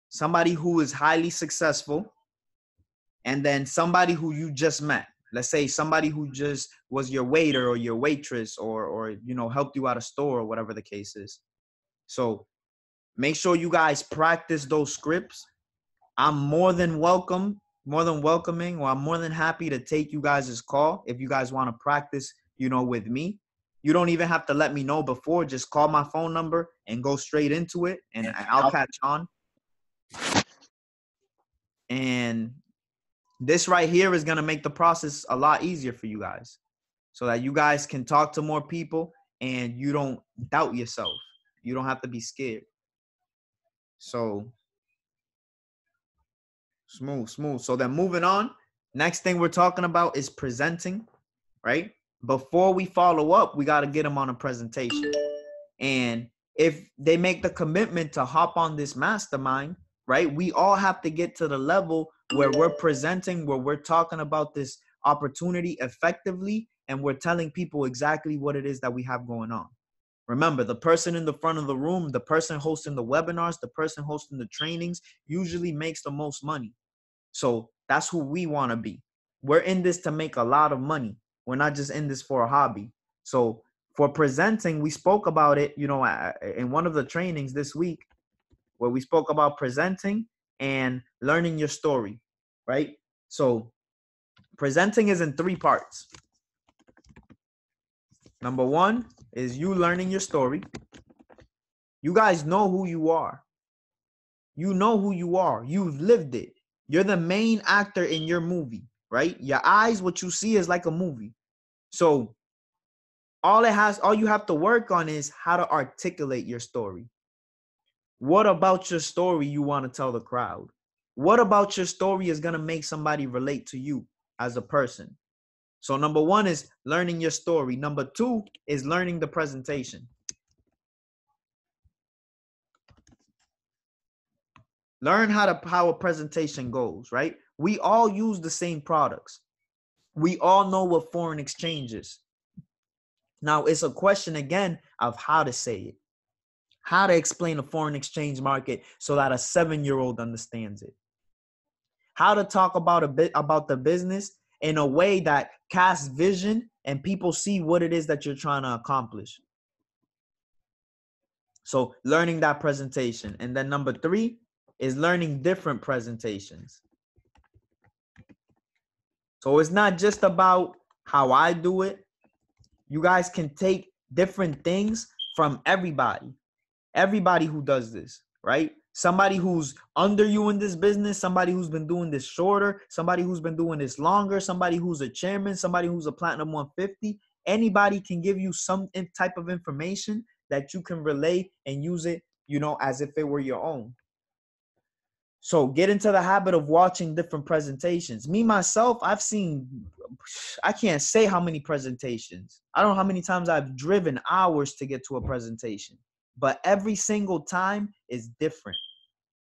Somebody who is highly successful. And then somebody who you just met. Let's say somebody who just was your waiter or your waitress or you know, helped you out of store or whatever the case is. So make sure you guys practice those scripts. I'm more than welcoming, or I'm more than happy to take you guys' call if you guys want to practice, you know, with me. You don't even have to let me know before. Just call my phone number and go straight into it, and I'll catch on. And this right here is going to make the process a lot easier for you guys so that you guys can talk to more people and you don't doubt yourself. You don't have to be scared. So smooth. So then moving on, next thing we're talking about is presenting, right? Before we follow up, we got to get them on a presentation. And if they make the commitment to hop on this mastermind, right, we all have to get to the level where we're presenting, where we're talking about this opportunity effectively, and we're telling people exactly what it is that we have going on. Remember, the person in the front of the room, the person hosting the webinars, the person hosting the trainings usually makes the most money. So that's who we want to be. We're in this to make a lot of money. We're not just in this for a hobby. So for presenting, we spoke about it, you know, in one of the trainings this week where we spoke about presenting and learning your story, right? So presenting is in 3 parts. Number 1 is you learning your story. You guys know who you are. You know who you are. You've lived it. You're the main actor in your movie, right? Your eyes, what you see is like a movie. So all you have to work on is how to articulate your story. What about your story you want to tell the crowd? What about your story is going to make somebody relate to you as a person? So number 1 is learning your story. Number 2 is learning the presentation. Learn how a presentation goes, right? We all use the same products. We all know what foreign exchange is. Now, it's a question again of how to say it, how to explain a foreign exchange market so that a 7-year-old understands it, how to talk about about the business in a way that casts vision and people see what it is that you're trying to accomplish. So learning that presentation. And then number 3 is learning different presentations. So it's not just about how I do it. You guys can take different things from everybody who does this, right? Somebody who's under you in this business, somebody who's been doing this shorter, somebody who's been doing this longer, somebody who's a chairman, somebody who's a platinum 150. Anybody can give you some type of information that you can relay and use it, you know, as if it were your own. So get into the habit of watching different presentations. Me, myself, I can't say how many presentations. I don't know how many times I've driven hours to get to a presentation. But every single time is different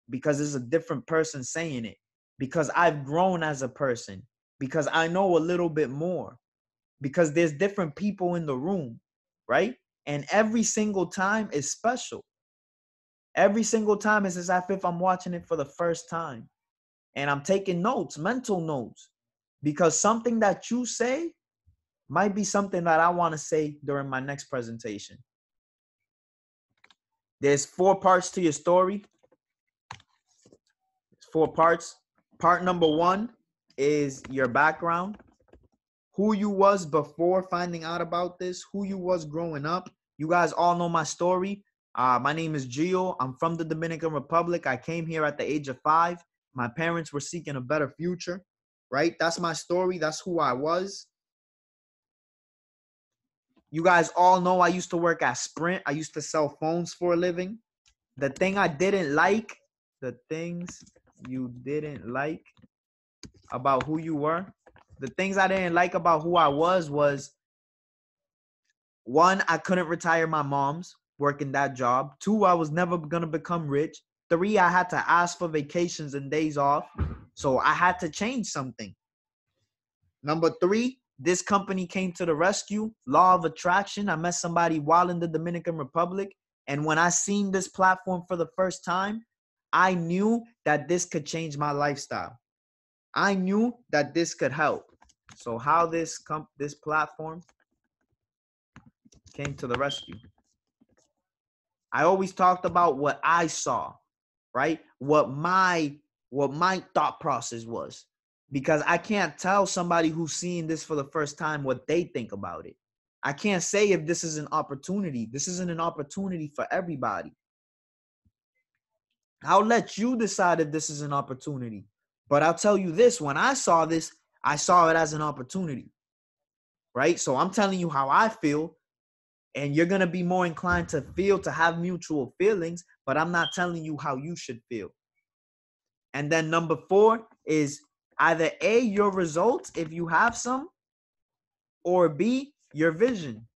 because it's a different person saying it. Because I've grown as a person. Because I know a little bit more. Because there's different people in the room, right? And every single time is special. Every single time it's as if I'm watching it for the first time. And I'm taking notes, mental notes, because something that you say might be something that I want to say during my next presentation. There's 4 parts to your story. There's 4 parts. Part number 1 is your background, who you was before finding out about this, who you was growing up. You guys all know my story. My name is Gio. I'm from the Dominican Republic. I came here at the age of 5. My parents were seeking a better future, right? That's my story. That's who I was. You guys all know I used to work at Sprint. I used to sell phones for a living. The thing I didn't like, the things you didn't like about who you were, the things I didn't like about who I was 1, I couldn't retire my mom's working that job. 2, I was never going to become rich. 3, I had to ask for vacations and days off. So I had to change something. Number 3, this company came to the rescue. Law of attraction. I met somebody while in the Dominican Republic. And when I seen this platform for the first time, I knew that this could change my lifestyle. I knew that this could help. So how this platform came to the rescue. I always talked about what I saw, right? What my thought process was. Because I can't tell somebody who's seeing this for the first time what they think about it. I can't say if this is an opportunity. This isn't an opportunity for everybody. I'll let you decide if this is an opportunity. But I'll tell you this, when I saw this, I saw it as an opportunity, right? So I'm telling you how I feel, and you're going to be more inclined to have mutual feelings, but I'm not telling you how you should feel. And then number 4 is either A, your results, if you have some, or B, your vision.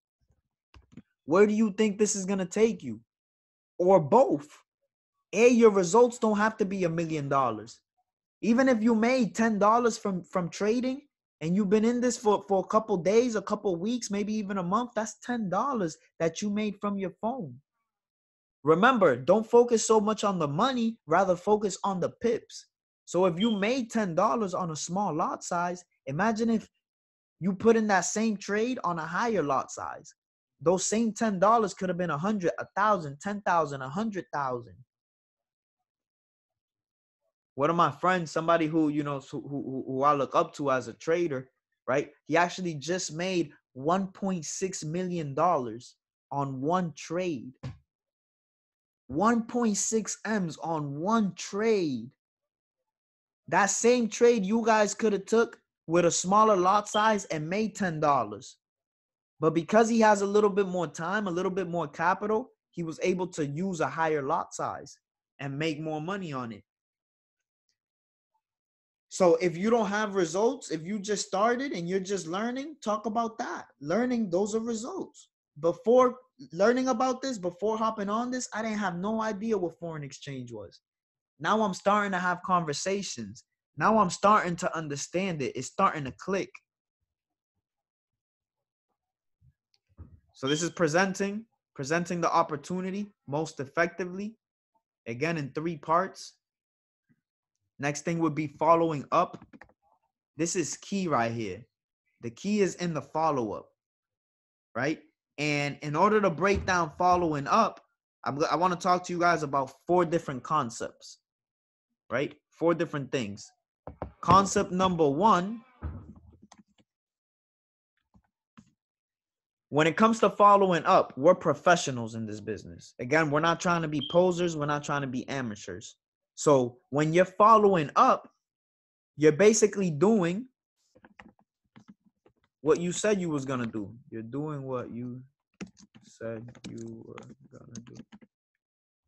Where do you think this is going to take you? Or both. A, your results don't have to be $1 million. Even if you made $10 from trading and you've been in this for a couple days, a couple weeks, maybe even a month, that's $10 that you made from your phone. Remember, don't focus so much on the money, rather focus on the pips. So if you made $10 on a small lot size, imagine if you put in that same trade on a higher lot size. Those same $10 could have been 100, 1,000, 10,000, 100,000. One of my friends, somebody who, who I look up to as a trader, right? He actually just made $1.6 million on one trade. 1.6 M's on one trade. That same trade you guys could have took with a smaller lot size and made $10. But because he has a little bit more time, a little bit more capital, he was able to use a higher lot size and make more money on it. So if you don't have results, if you just started and you're just learning, talk about that. Learning, those are results. Before learning about this, before hopping on this, I didn't have no idea what foreign exchange was. Now I'm starting to have conversations. Now I'm starting to understand it. It's starting to click. So this is presenting the opportunity most effectively. Again, in 3 parts. Next thing would be following up. This is key right here. The key is in the follow-up, right? And in order to break down following up, I want to talk to you guys about 4 different concepts, right? 4 different things. Concept number 1, when it comes to following up, we're professionals in this business. Again, we're not trying to be posers. We're not trying to be amateurs. So when you're following up, you're basically doing what you said you was going to do. You're doing what you said you were going to do.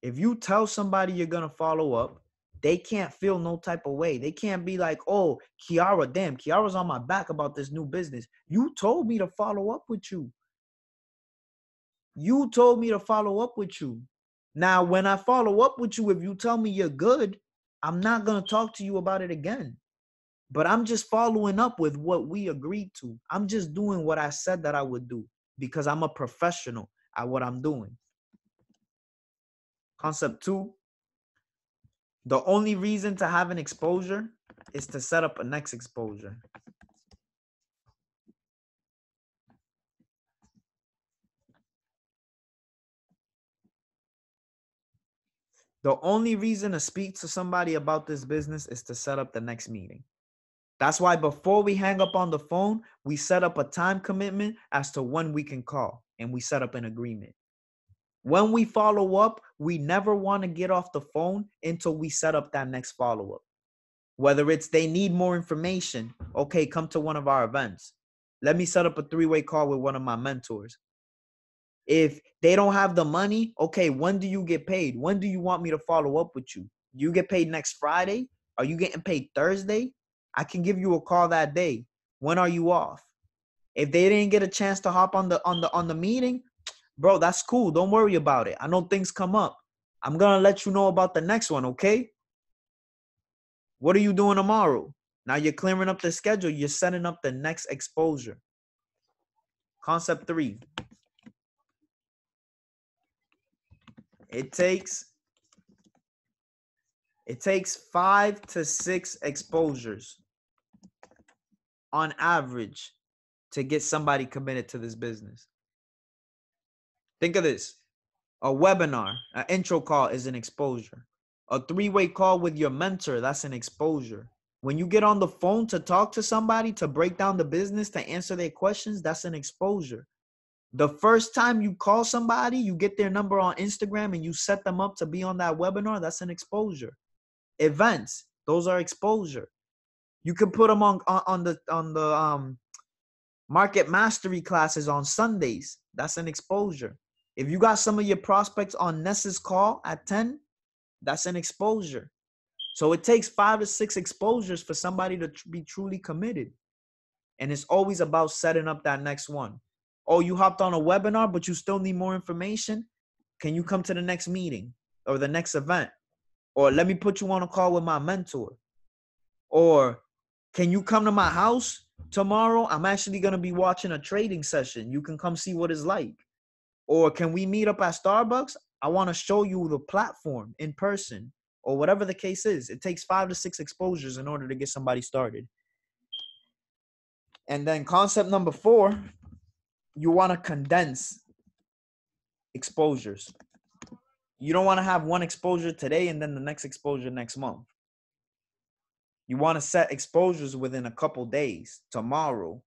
If you tell somebody you're going to follow up, they can't feel no type of way. They can't be like, oh, Kiara, damn, Kiara's on my back about this new business. You told me to follow up with you. You told me to follow up with you. Now, when I follow up with you, if you tell me you're good, I'm not going to talk to you about it again. But I'm just following up with what we agreed to. I'm just doing what I said that I would do because I'm a professional at what I'm doing. Concept 2, the only reason to have an exposure is to set up a next exposure. The only reason to speak to somebody about this business is to set up the next meeting. That's why before we hang up on the phone, we set up a time commitment as to when we can call, and we set up an agreement. When we follow up, we never want to get off the phone until we set up that next follow-up. Whether it's they need more information, okay, come to one of our events. Let me set up a 3-way call with one of my mentors. If they don't have the money, okay, when do you get paid? When do you want me to follow up with you? You get paid next Friday? Are you getting paid Thursday? I can give you a call that day. When are you off? If they didn't get a chance to hop on the meeting, bro, that's cool. Don't worry about it. I know things come up. I'm gonna let you know about the next one, okay? What are you doing tomorrow? Now you're clearing up the schedule. You're setting up the next exposure. Concept 3. It takes 5 to 6 exposures on average to get somebody committed to this business. Think of this. A webinar, an intro call is an exposure. A 3-way call with your mentor, that's an exposure. When you get on the phone to talk to somebody, to break down the business, to answer their questions, that's an exposure. The first time you call somebody, you get their number on Instagram and you set them up to be on that webinar, that's an exposure. Events, those are exposure. You can put them on the market mastery classes on Sundays. That's an exposure. If you got some of your prospects on Ness's call at 10, that's an exposure. So it takes 5 to 6 exposures for somebody to be truly committed. And it's always about setting up that next one. Oh, you hopped on a webinar, but you still need more information? Can you come to the next meeting or the next event? Or let me put you on a call with my mentor. Or can you come to my house tomorrow? I'm actually going to be watching a trading session. You can come see what it's like. Or can we meet up at Starbucks? I want to show you the platform in person, or whatever the case is. It takes 5 to 6 exposures in order to get somebody started. And then concept number 4, you want to condense exposures. You don't want to have one exposure today and then the next exposure next month. You want to set exposures within a couple days, tomorrow.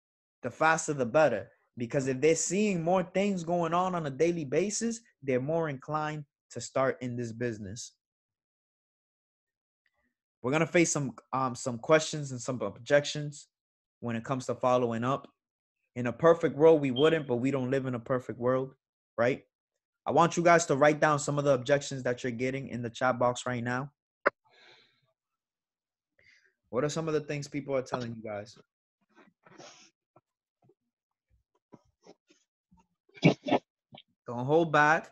The faster the better. Because if they're seeing more things going on a daily basis, they're more inclined to start in this business. We're going to face some questions and some objections when it comes to following up. In a perfect world, we wouldn't, but we don't live in a perfect world, right? I want you guys to write down some of the objections that you're getting in the chat box right now. What are some of the things people are telling you guys? Don't hold back.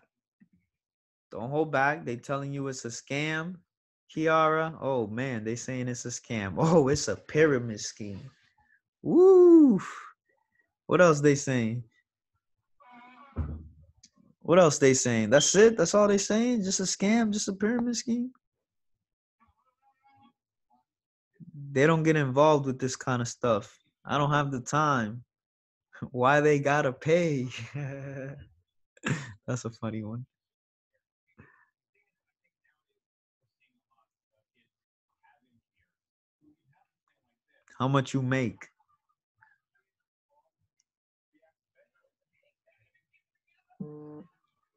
Don't hold back. They telling you it's a scam, Kiara. Oh, man, they saying it's a scam. Oh, it's a pyramid scheme. Woo. What else they saying? What else they saying? That's it? That's all they saying? Just a scam? Just a pyramid scheme? They don't get involved with this kind of stuff. I don't have the time. Why they gotta pay? That's a funny one. How much you make?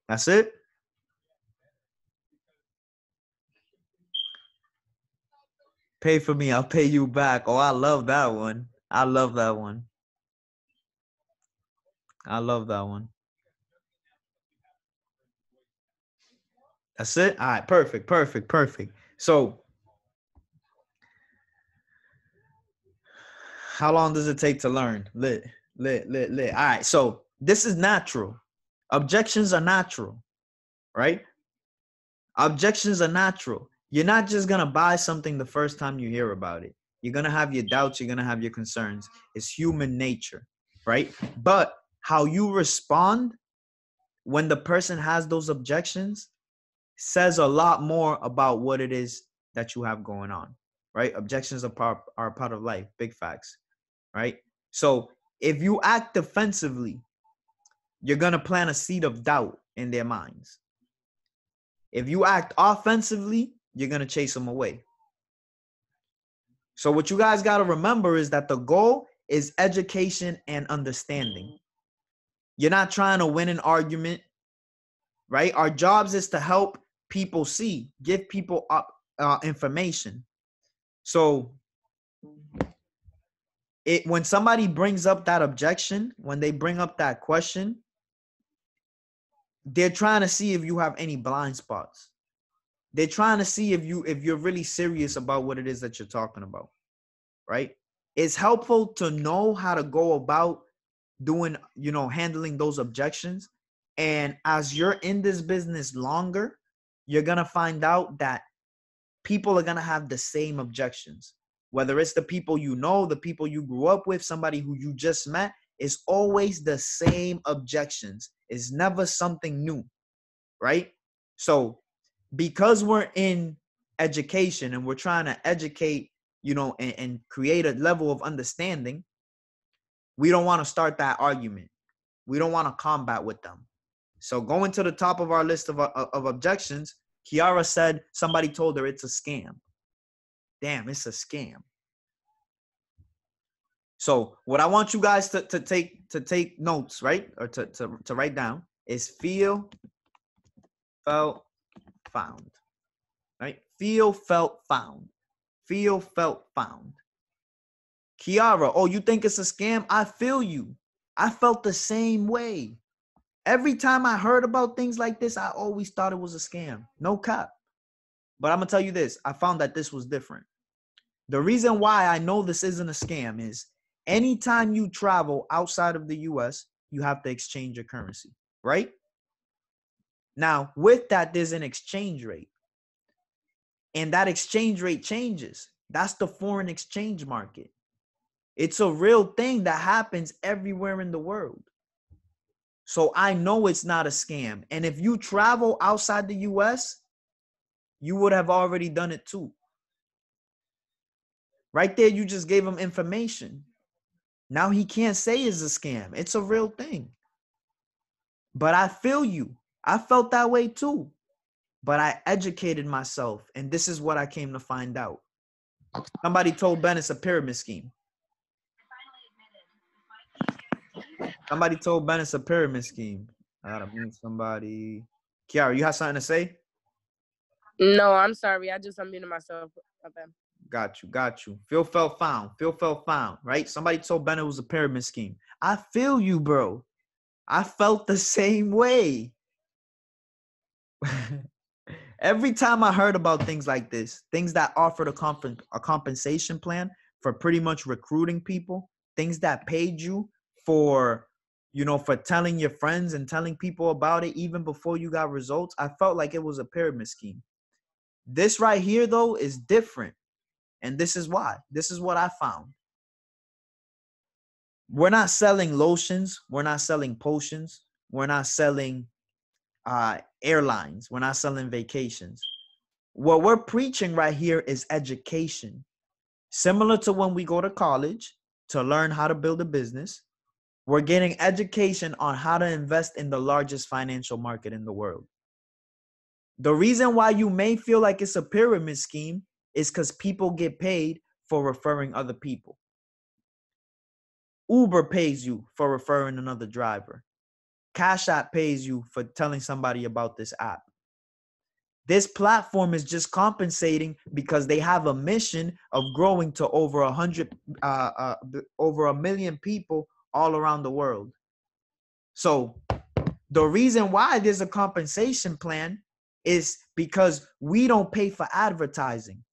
That's it? Pay for me, I'll pay you back. Oh, I love that one. I love that one. I love that one. That's it? All right, perfect. So How long does it take to learn? Lit. All right. So this is natural. Objections are natural, right? Objections are natural. You're not just going to buy something the first time you hear about it. You're going to have your doubts. You're going to have your concerns. It's human nature, right? But how you respond when the person has those objections says a lot more about what it is that you have going on, right? Objections are part of life. Big facts, right? So if you act defensively, you're going to plant a seed of doubt in their minds. If you act offensively, you're going to chase them away. So what you guys got to remember is that the goal is education and understanding. You're not trying to win an argument, right? Our jobs is to help people see, give people up information. So when somebody brings up that objection, when they bring up that question, they're trying to see if you have any blind spots. They're trying to see if you're really serious about what it is that you're talking about, right? It's helpful to know how to go about doing, handling those objections. And as you're in this business longer, you're going to find out that people are going to have the same objections. Whether it's the people you know, the people you grew up with, somebody who you just met, it's always the same objections. It's never something new, right? So because we're in education and we're trying to educate, and create a level of understanding, we don't want to start that argument. We don't want to combat with them. So going to the top of our list of objections, Kiara said somebody told her it's a scam. Damn, it's a scam. So what I want you guys to take notes, right? Or to write down is feel, felt, found. Right? Feel, felt, found. Feel, felt, found. Kiara, oh, you think it's a scam? I feel you. I felt the same way. Every time I heard about things like this, I always thought it was a scam. No cap. But I'm going to tell you this. I found that this was different. The reason why I know this isn't a scam is anytime you travel outside of the US, you have to exchange your currency, right? Now, with that, there's an exchange rate. And that exchange rate changes. That's the foreign exchange market. It's a real thing that happens everywhere in the world. So I know it's not a scam. And if you travel outside the US, you would have already done it too. Right there, you just gave him information. Now he can't say it's a scam. It's a real thing. But I feel you. I felt that way too. But I educated myself. And this is what I came to find out. Somebody told Ben it's a pyramid scheme. Somebody told Ben it's a pyramid scheme. I gotta mute somebody. Kiara, you have something to say? No, I'm sorry. I just unmuted myself. Okay. Got you. Feel, felt, found. Feel, felt, found, right? Somebody told Ben it was a pyramid scheme. I feel you, bro. I felt the same way. Every time I heard about things like this, things that offered a compensation plan for pretty much recruiting people, things that paid you for, for telling your friends and telling people about it even before you got results, I felt like it was a pyramid scheme. This right here, though, is different. And this is why. This is what I found. We're not selling lotions. We're not selling potions. We're not selling airlines. We're not selling vacations. What we're preaching right here is education. Similar to when we go to college to learn how to build a business, we're getting education on how to invest in the largest financial market in the world. The reason why you may feel like it's a pyramid scheme is because people get paid for referring other people. Uber pays you for referring another driver. Cash App pays you for telling somebody about this app. This platform is just compensating because they have a mission of growing to over 1 million people all around the world. So the reason why there's a compensation plan is because we don't pay for advertising.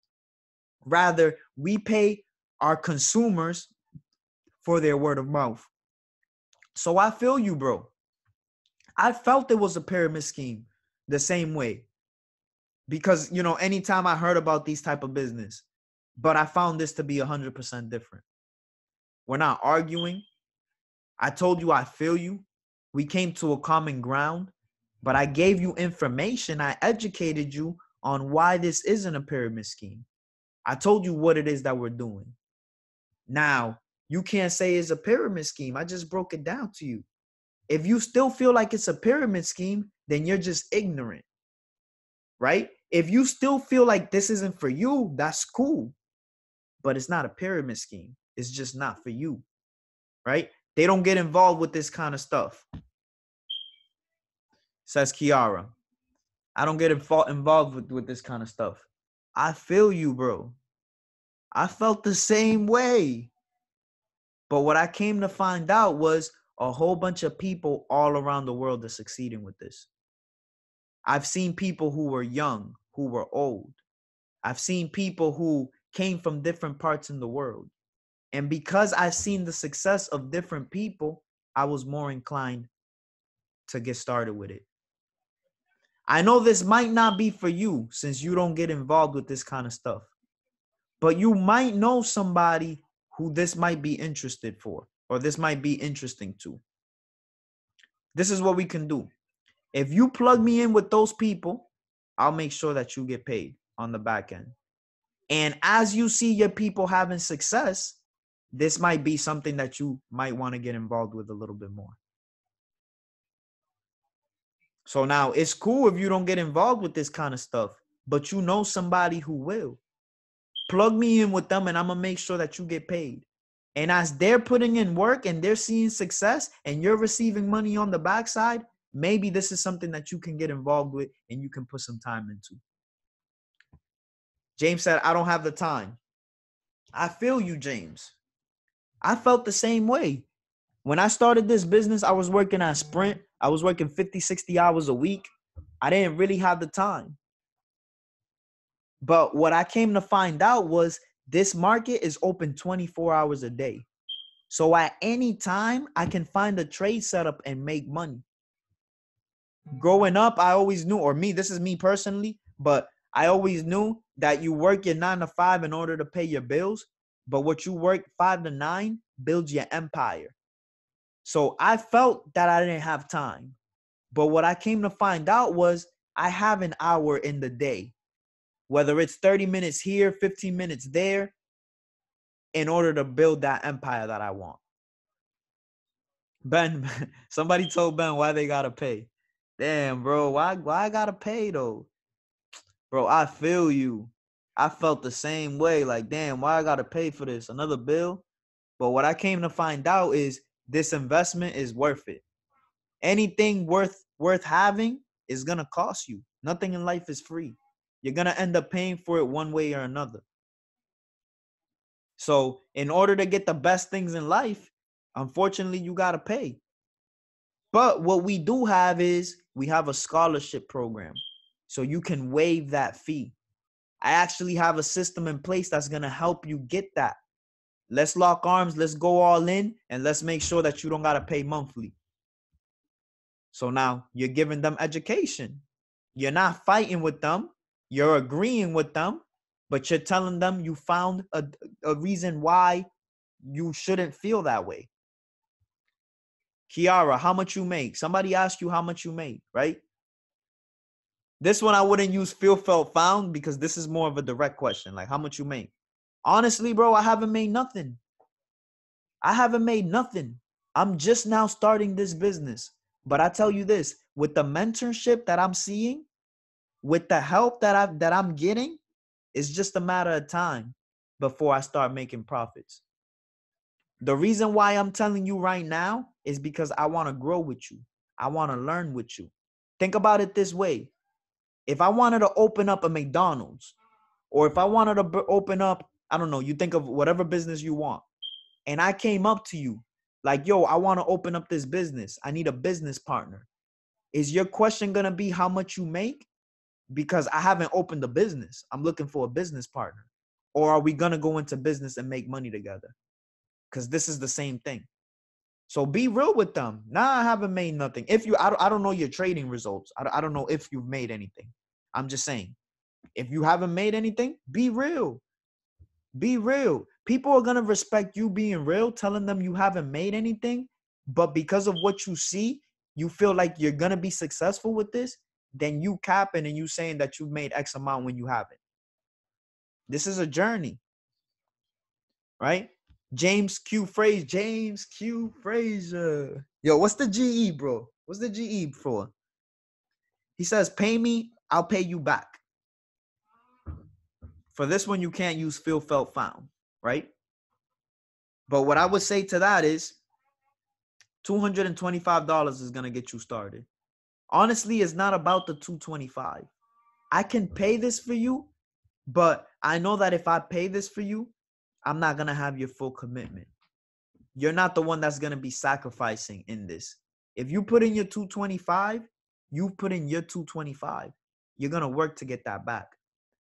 Rather, we pay our consumers for their word of mouth. So I feel you, bro. I felt it was a pyramid scheme the same way. Because, you know, anytime I heard about these type of business, but I found this to be 100% different. We're not arguing. I told you I feel you. We came to a common ground, but I gave you information. I educated you on why this isn't a pyramid scheme. I told you what it is that we're doing. Now, you can't say it's a pyramid scheme. I just broke it down to you. If you still feel like it's a pyramid scheme, then you're just ignorant, right? If you still feel like this isn't for you, that's cool. But it's not a pyramid scheme. It's just not for you, right? They don't get involved with this kind of stuff. Says Kiara. I don't get involved with this kind of stuff. I feel you, bro. I felt the same way. But what I came to find out was a whole bunch of people all around the world are succeeding with this. I've seen people who were young, who were old. I've seen people who came from different parts in the world. And because I've seen the success of different people, I was more inclined to get started with it. I know this might not be for you since you don't get involved with this kind of stuff, but you might know somebody who this might be interested for, or this might be interesting to. This is what we can do. If you plug me in with those people, I'll make sure that you get paid on the back end. And as you see your people having success, this might be something that you might want to get involved with a little bit more. So now it's cool if you don't get involved with this kind of stuff, but you know somebody who will. Plug me in with them and I'm going to make sure that you get paid. And as they're putting in work and they're seeing success and you're receiving money on the backside, maybe this is something that you can get involved with and you can put some time into. James said, I don't have the time. I feel you, James. I felt the same way. When I started this business, I was working at Sprint. I was working 50, 60 hours a week. I didn't really have the time. But what I came to find out was this market is open 24 hours a day. So at any time, I can find a trade setup and make money. Growing up, I always knew, or me, this is me personally, but I always knew that you work your 9 to 5 in order to pay your bills. But what you work 5 to 9 builds your empire. So I felt that I didn't have time. But what I came to find out was I have an hour in the day, whether it's 30 minutes here, 15 minutes there, in order to build that empire that I want. Ben, somebody told Ben why they gotta pay. Damn, bro, why I gotta pay though? Bro, I feel you. I felt the same way. Like, damn, why I gotta pay for this? Another bill? But what I came to find out is this investment is worth it. Anything worth having is gonna cost you. Nothing in life is free. You're gonna end up paying for it one way or another. So in order to get the best things in life, unfortunately, you gotta pay. But what we do have is we have a scholarship program. So you can waive that fee. I actually have a system in place that's gonna help you get that. Let's lock arms, let's go all in, and let's make sure that you don't gotta pay monthly. So now you're giving them education. You're not fighting with them. You're agreeing with them, but you're telling them you found a reason why you shouldn't feel that way. Kiara, how much you make? Somebody asked you how much you make, right? This one I wouldn't use feel, felt, found because this is more of a direct question. Like, how much you make? Honestly, bro, I haven't made nothing. I haven't made nothing. I'm just now starting this business. But I tell you this, with the mentorship that I'm seeing, with the help that I'm getting, it's just a matter of time before I start making profits. The reason why I'm telling you right now is because I want to grow with you. I want to learn with you. Think about it this way. If I wanted to open up a McDonald's, or if I wanted to open up, I don't know, you think of whatever business you want, and I came up to you like, yo, I want to open up this business. I need a business partner. Is your question going to be how much you make? Because I haven't opened a business. I'm looking for a business partner. Or are we going to go into business and make money together? because this is the same thing. So be real with them. Nah, I haven't made nothing. If you, I don't know your trading results. I don't know if you've made anything. I'm just saying, if you haven't made anything, be real. Be real. People are going to respect you being real, telling them you haven't made anything. But because of what you see, you feel like you're going to be successful with this. Then you capping and you saying that you've made X amount when you haven't. This is a journey, right? James Q. Fraser. Yo, what's the GE, bro? What's the GE for? He says, pay me, I'll pay you back. For this one, you can't use feel, felt, found, right? But what I would say to that is $225 is going to get you started. Honestly, it's not about the $225. I can pay this for you, but I know that if I pay this for you, I'm not going to have your full commitment. You're not the one that's going to be sacrificing in this. If you put in your 225, you put in your 225. You're going to work to get that back.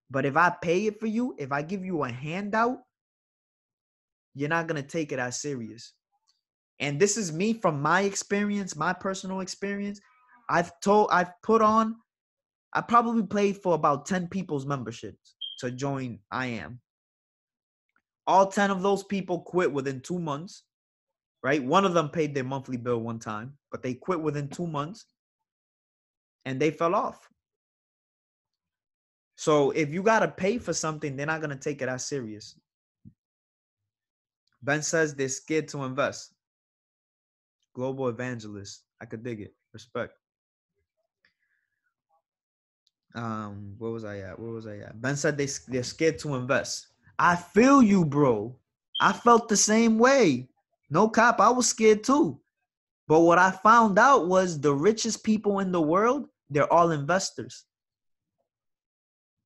But if I pay it for you, if I give you a handout, you're not going to take it as serious. And this is me from my experience, my personal experience. I probably paid for about 10 people's memberships to join I Am. All 10 of those people quit within 2 months, right? One of them paid their monthly bill one time, but they quit within 2 months and they fell off. So if you got to pay for something, they're not going to take it as serious. Ben says they're scared to invest. Global evangelist. I could dig it. Respect. Where was I at? Ben said they're scared to invest. I feel you, bro. I felt the same way. No cap, I was scared too. But what I found out was the richest people in the world, they're all investors.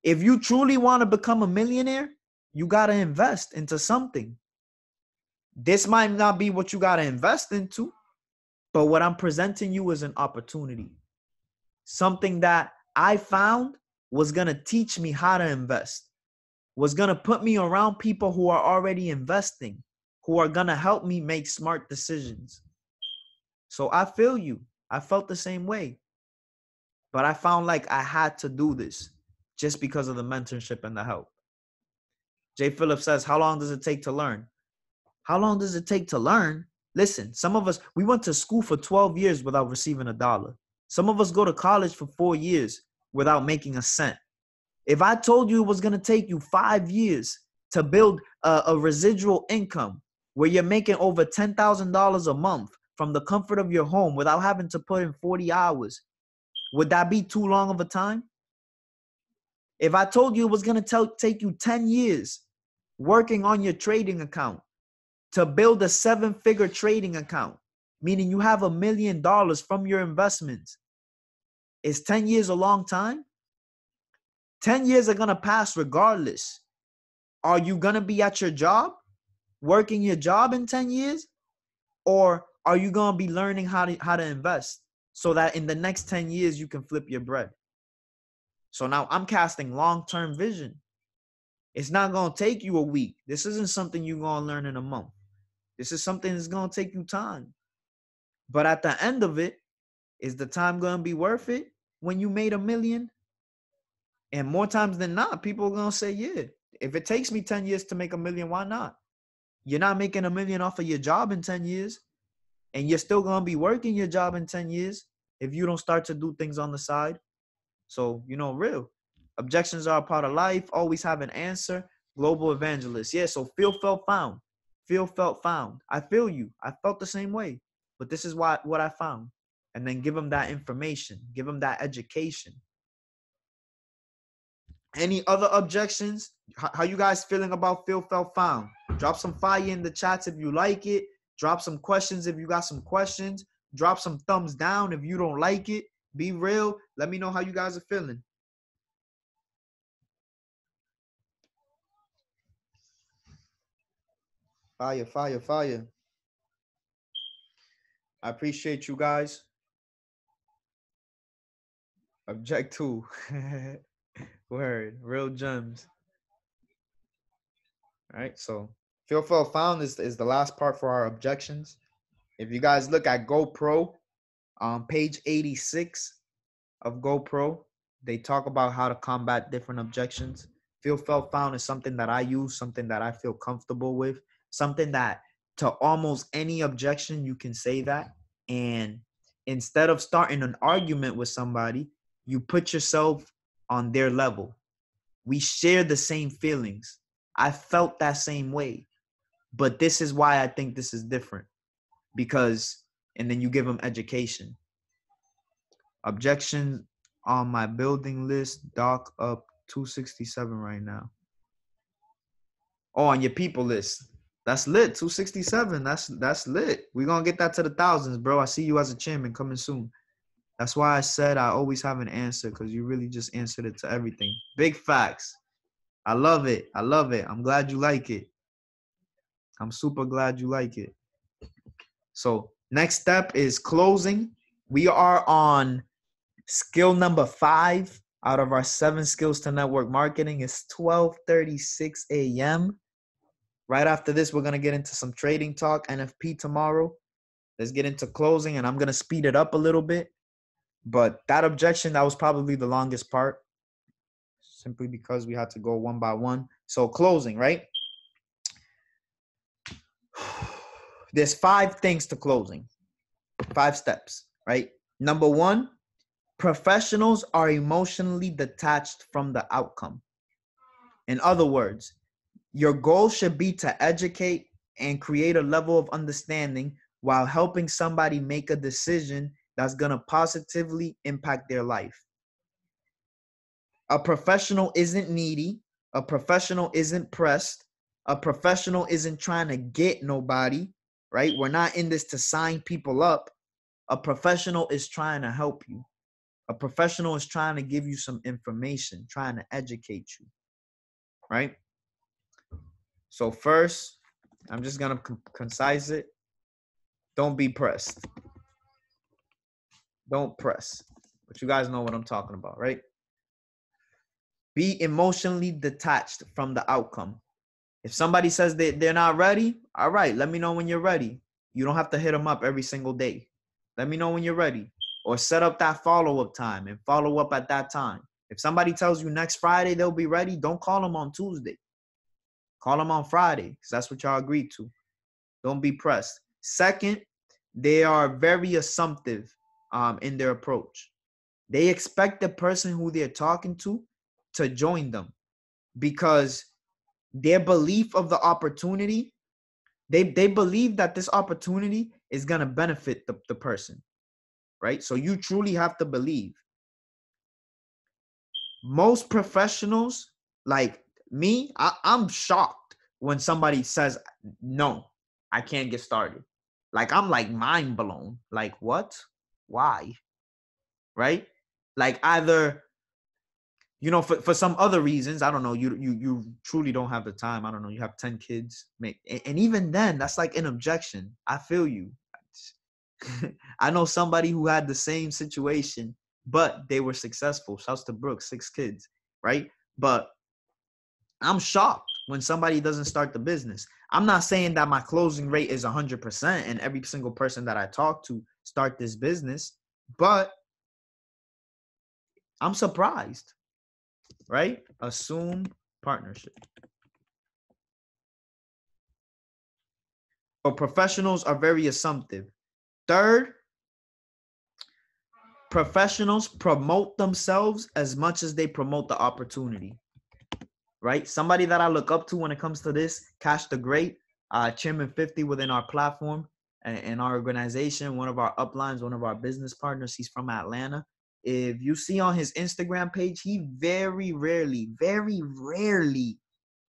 If you truly want to become a millionaire, you got to invest into something. This might not be what you got to invest into, but what I'm presenting you is an opportunity. Something that I found was going to teach me how to invest, was going to put me around people who are already investing, who are going to help me make smart decisions. So I feel you. I felt the same way. But I found like I had to do this just because of the mentorship and the help. Jay Phillips says, how long does it take to learn? How long does it take to learn? Listen, some of us, we went to school for 12 years without receiving $1. Some of us go to college for 4 years without making a cent. If I told you it was going to take you 5 years to build a residual income where you're making over $10,000 a month from the comfort of your home without having to put in 40 hours, would that be too long of a time? If I told you it was going to take you 10 years working on your trading account to build a 7-figure trading account, meaning you have $1 million from your investments, is 10 years a long time? 10 years are going to pass regardless. Are you going to be at your job, working your job in 10 years? Or are you going to be learning how to invest so that in the next 10 years you can flip your bread? So now I'm casting long-term vision. It's not going to take you a week. This isn't something you're going to learn in a month. This is something that's going to take you time. But at the end of it, is the time going to be worth it when you made $1 million? And more times than not, people are going to say, yeah, if it takes me 10 years to make $1 million, why not? You're not making $1 million off of your job in 10 years. And you're still going to be working your job in 10 years if you don't start to do things on the side. So, real. Objections are a part of life. Always have an answer. Global evangelist. Yeah, so feel, felt, found. Feel, felt, found. I feel you. I felt the same way. But this is what I found. And then give them that information. Give them that education. Any other objections? How you guys feeling about feel, felt, found? Drop some fire in the chats if you like it. Drop some questions if you got some questions. Drop some thumbs down if you don't like it. Be real. Let me know how you guys are feeling. Fire, fire, fire. I appreciate you guys. Object to. Word. Real gems. All right. So Feel felt found is the last part for our objections. If you guys look at GoPro on page 86 of GoPro, they talk about how to combat different objections. Feel felt found is something that I use, something that I feel comfortable with, something that to almost any objection you can say that. And instead of starting an argument with somebody, you put yourself on their level. We share the same feelings. I felt that same way. But this is why I think this is different. Because, and then you give them education. Objection on my building list, dock up 267 right now. Oh, on your people list. That's lit. 267. That's lit. We're gonna get that to the thousands, bro. I see you as a chairman coming soon. That's why I said I always have an answer, because you really just answered it to everything. Big facts. I love it. I love it. I'm glad you like it. I'm super glad you like it. So next step is closing. We are on skill number 5 out of our 7 skills to network marketing. It's 12:36 a.m. Right after this, we're going to get into some trading talk, NFP tomorrow. Let's get into closing, and I'm going to speed it up a little bit. But that objection, that was probably the longest part, simply because we had to go one by one. So closing, right? There's 5 things to closing, 5 steps, right? Number 1, professionals are emotionally detached from the outcome. In other words, your goal should be to educate and create a level of understanding while helping somebody make a decision that's going to positively impact their life. A professional isn't needy. A professional isn't pressed. A professional isn't trying to get nobody, right? We're not in this to sign people up. A professional is trying to help you. A professional is trying to give you some information, trying to educate you, right? So first, I'm just going to concise it. Don't be pressed. Don't press. But you guys know what I'm talking about, right? Be emotionally detached from the outcome. If somebody says they're not ready, all right, let me know when you're ready. You don't have to hit them up every single day. Let me know when you're ready. Or set up that follow-up time and follow up at that time. If somebody tells you next Friday they'll be ready, don't call them on Tuesday. Call them on Friday, because that's what y'all agreed to. Don't be pressed. Second, they are very assumptive in their approach. They expect the person who they're talking to join them, because their belief of the opportunity, they believe that this opportunity is going to benefit the person, right? So you truly have to believe. Most professionals, like me, I'm shocked when somebody says, no, I can't get started. Like, I'm like mind blown. Like, what? Why? Right? Like, either, you know, for some other reasons, I don't know, you truly don't have the time. I don't know, you have 10 kids. And even then, that's like an objection. I feel you. I know somebody who had the same situation, but they were successful. Shouts to Brooke, 6 kids, right? But I'm shocked when somebody doesn't start the business. I'm not saying that my closing rate is 100% and every single person that I talk to start this business, but I'm surprised, right? Assume partnership. So professionals are very assumptive. Third, professionals promote themselves as much as they promote the opportunity, right? Somebody that I look up to when it comes to this, Cash the Great, Chairman 50 within our platform and our organization, one of our uplines, one of our business partners. He's from Atlanta. If you see on his Instagram page, he very rarely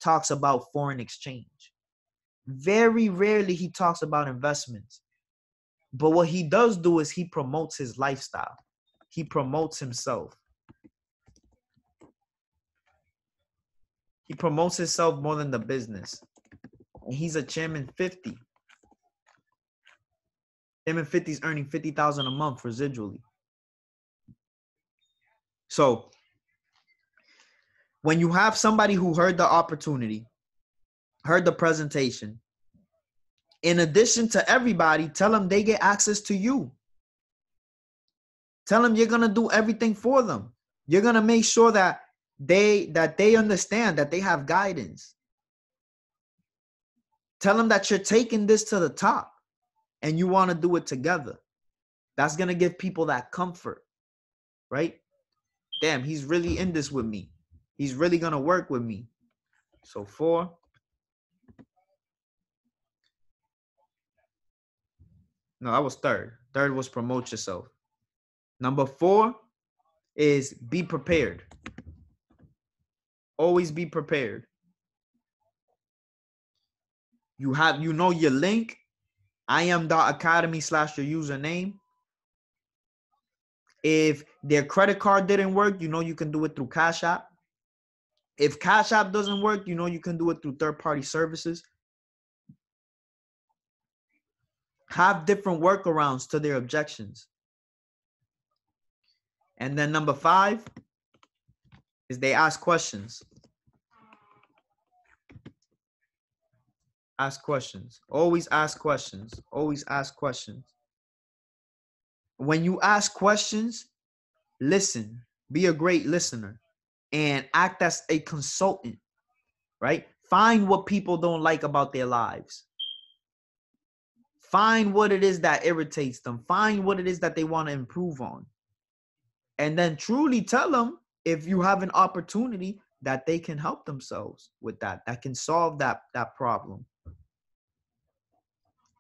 talks about foreign exchange. Very rarely he talks about investments. But what he does do is he promotes his lifestyle. He promotes himself. He promotes himself more than the business. And he's a Chairman 50. Chairman 50 is earning $50,000 a month residually. So when you have somebody who heard the opportunity, heard the presentation. In addition to everybody, tell them they get access to you. Tell them you're going to do everything for them. You're going to make sure that they understand, that they have guidance. Tell them that you're taking this to the top and you want to do it together. That's going to give people that comfort, right? Damn, he's really in this with me. He's really going to work with me. So 4. No, that was 3rd. 3rd was promote yourself. Number 4 is be prepared. Always be prepared. You know your link, iam.academy/your username. If their credit card didn't work, you know you can do it through Cash App. If Cash App doesn't work, you know you can do it through third-party services. Have different workarounds to their objections. And then number 5 is they ask questions. Ask questions. Always ask questions. Always ask questions. When you ask questions, listen. Be a great listener and act as a consultant, right? Find what people don't like about their lives. Find what it is that irritates them. Find what it is that they want to improve on. And then truly tell them, if you have an opportunity, that they can help themselves with that can solve that problem.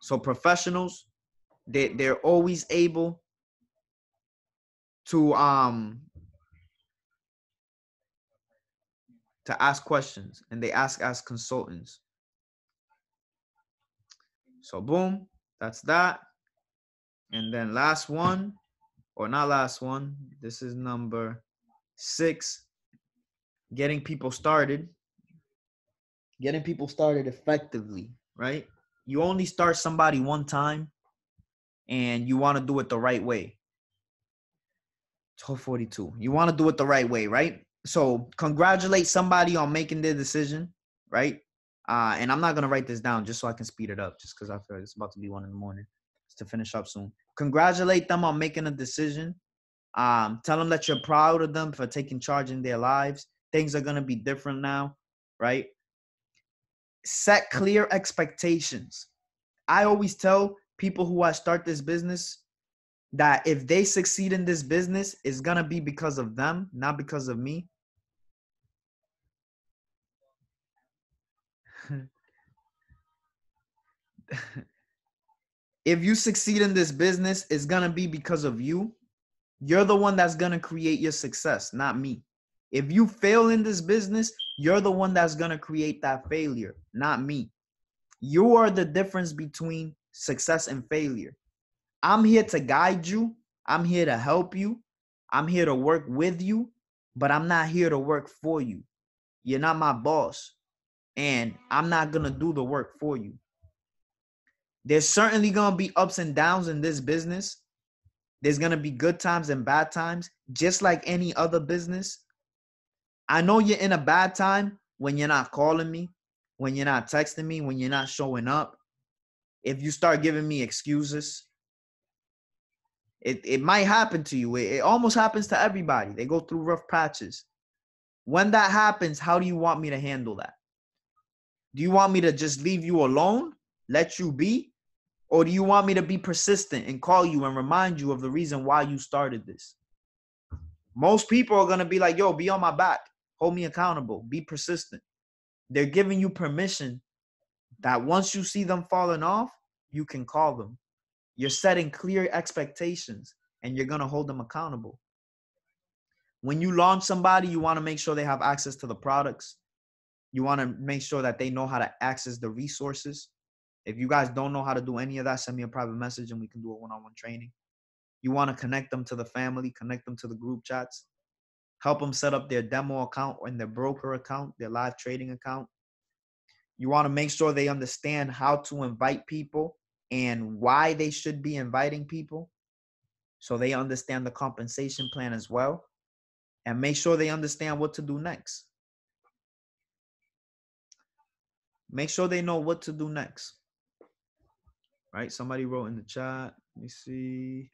So professionals, they're always able to ask questions, and they ask as consultants. So boom, that's that. And then last one, or not last one, this is number 6, getting people started. Getting people started effectively, right? You only start somebody one time, and you want to do it the right way. 1242. You want to do it the right way, right? So congratulate somebody on making their decision, right? And I'm not going to write this down just so I can speed it up, just because I feel like it's about to be 1 a.m. It's to finish up soon. Congratulate them on making a decision. Tell them that you're proud of them for taking charge in their lives. Things are going to be different now, right? Set clear expectations. I always tell people who I start this business that if they succeed in this business, it's going to be because of them, not because of me. If you succeed in this business, it's going to be because of you. You're the one that's going to create your success, not me. If you fail in this business, you're the one that's going to create that failure, not me. You are the difference between success and failure. I'm here to guide you. I'm here to help you. I'm here to work with you, but I'm not here to work for you. You're not my boss, and I'm not going to do the work for you. There's certainly going to be ups and downs in this business. There's going to be good times and bad times, just like any other business. I know you're in a bad time when you're not calling me, when you're not texting me, when you're not showing up. If you start giving me excuses, it might happen to you. It almost happens to everybody. They go through rough patches. When that happens, how do you want me to handle that? Do you want me to just leave you alone, let you be? Or do you want me to be persistent and call you and remind you of the reason why you started this? Most people are going to be like, yo, be on my back. Hold me accountable. Be persistent. They're giving you permission that once you see them falling off, you can call them. You're setting clear expectations and you're going to hold them accountable. When you launch somebody, you want to make sure they have access to the products. You want to make sure that they know how to access the resources. If you guys don't know how to do any of that, send me a private message and we can do a one-on-one training. You want to connect them to the family, connect them to the group chats, help them set up their demo account and their broker account, their live trading account. You want to make sure they understand how to invite people and why they should be inviting people, so they understand the compensation plan as well, and make sure they understand what to do next. Make sure they know what to do next. Right? Somebody wrote in the chat. Let me see.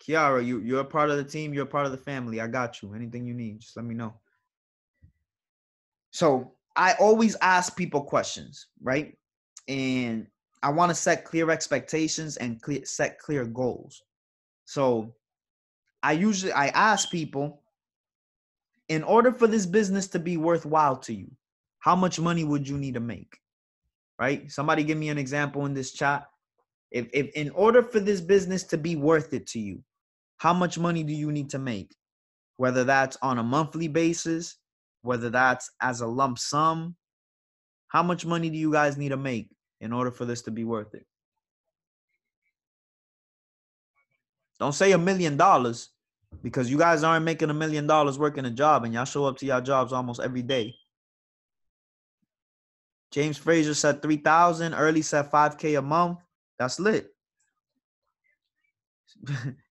Kiara, you're a part of the team. You're a part of the family. I got you. Anything you need, just let me know. So I always ask people questions, right? And I want to set clear expectations and set clear goals. So I ask people, in order for this business to be worthwhile to you, how much money would you need to make? Right? Somebody give me an example in this chat. If in order for this business to be worth it to you, how much money do you need to make? Whether that's on a monthly basis, whether that's as a lump sum, how much money do you guys need to make in order for this to be worth it? Don't say $1 million, because you guys aren't making $1 million working a job, and y'all show up to your jobs almost every day. James Frazier said 3,000. Early said 5K a month. That's lit.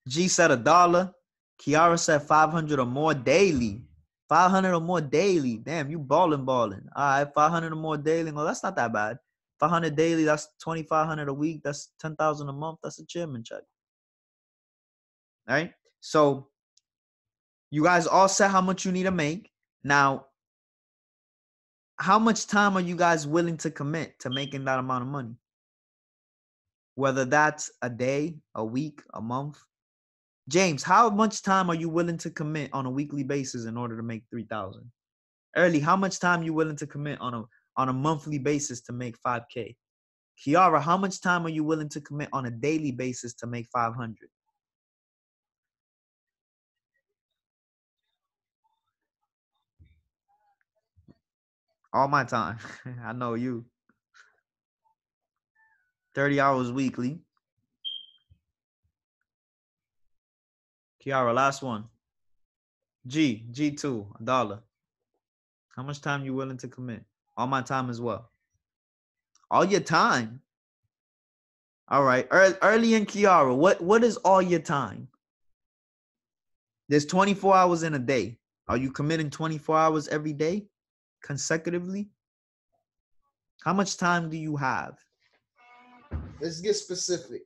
G said $1. Kiara said 500 or more daily. 500 or more daily. Damn, you balling. All right, 500 or more daily. No, that's not that bad. 500 daily, that's 2,500 a week. That's 10,000 a month. That's a chairman check. All right. So you guys all said how much you need to make. Now, how much time are you guys willing to commit to making that amount of money? Whether that's a day, a week, a month. James, how much time are you willing to commit on a weekly basis in order to make 3,000? Early, how much time are you willing to commit on a monthly basis to make 5K? Kiara, how much time are you willing to commit on a daily basis to make 500? All my time. I know you. 30 hours weekly. Kiara, last one. G2, $1. How much time you willing to commit? All my time as well. All your time. All right. Early in Kiara, what is all your time? There's 24 hours in a day. Are you committing 24 hours every day consecutively? How much time do you have? Let's get specific.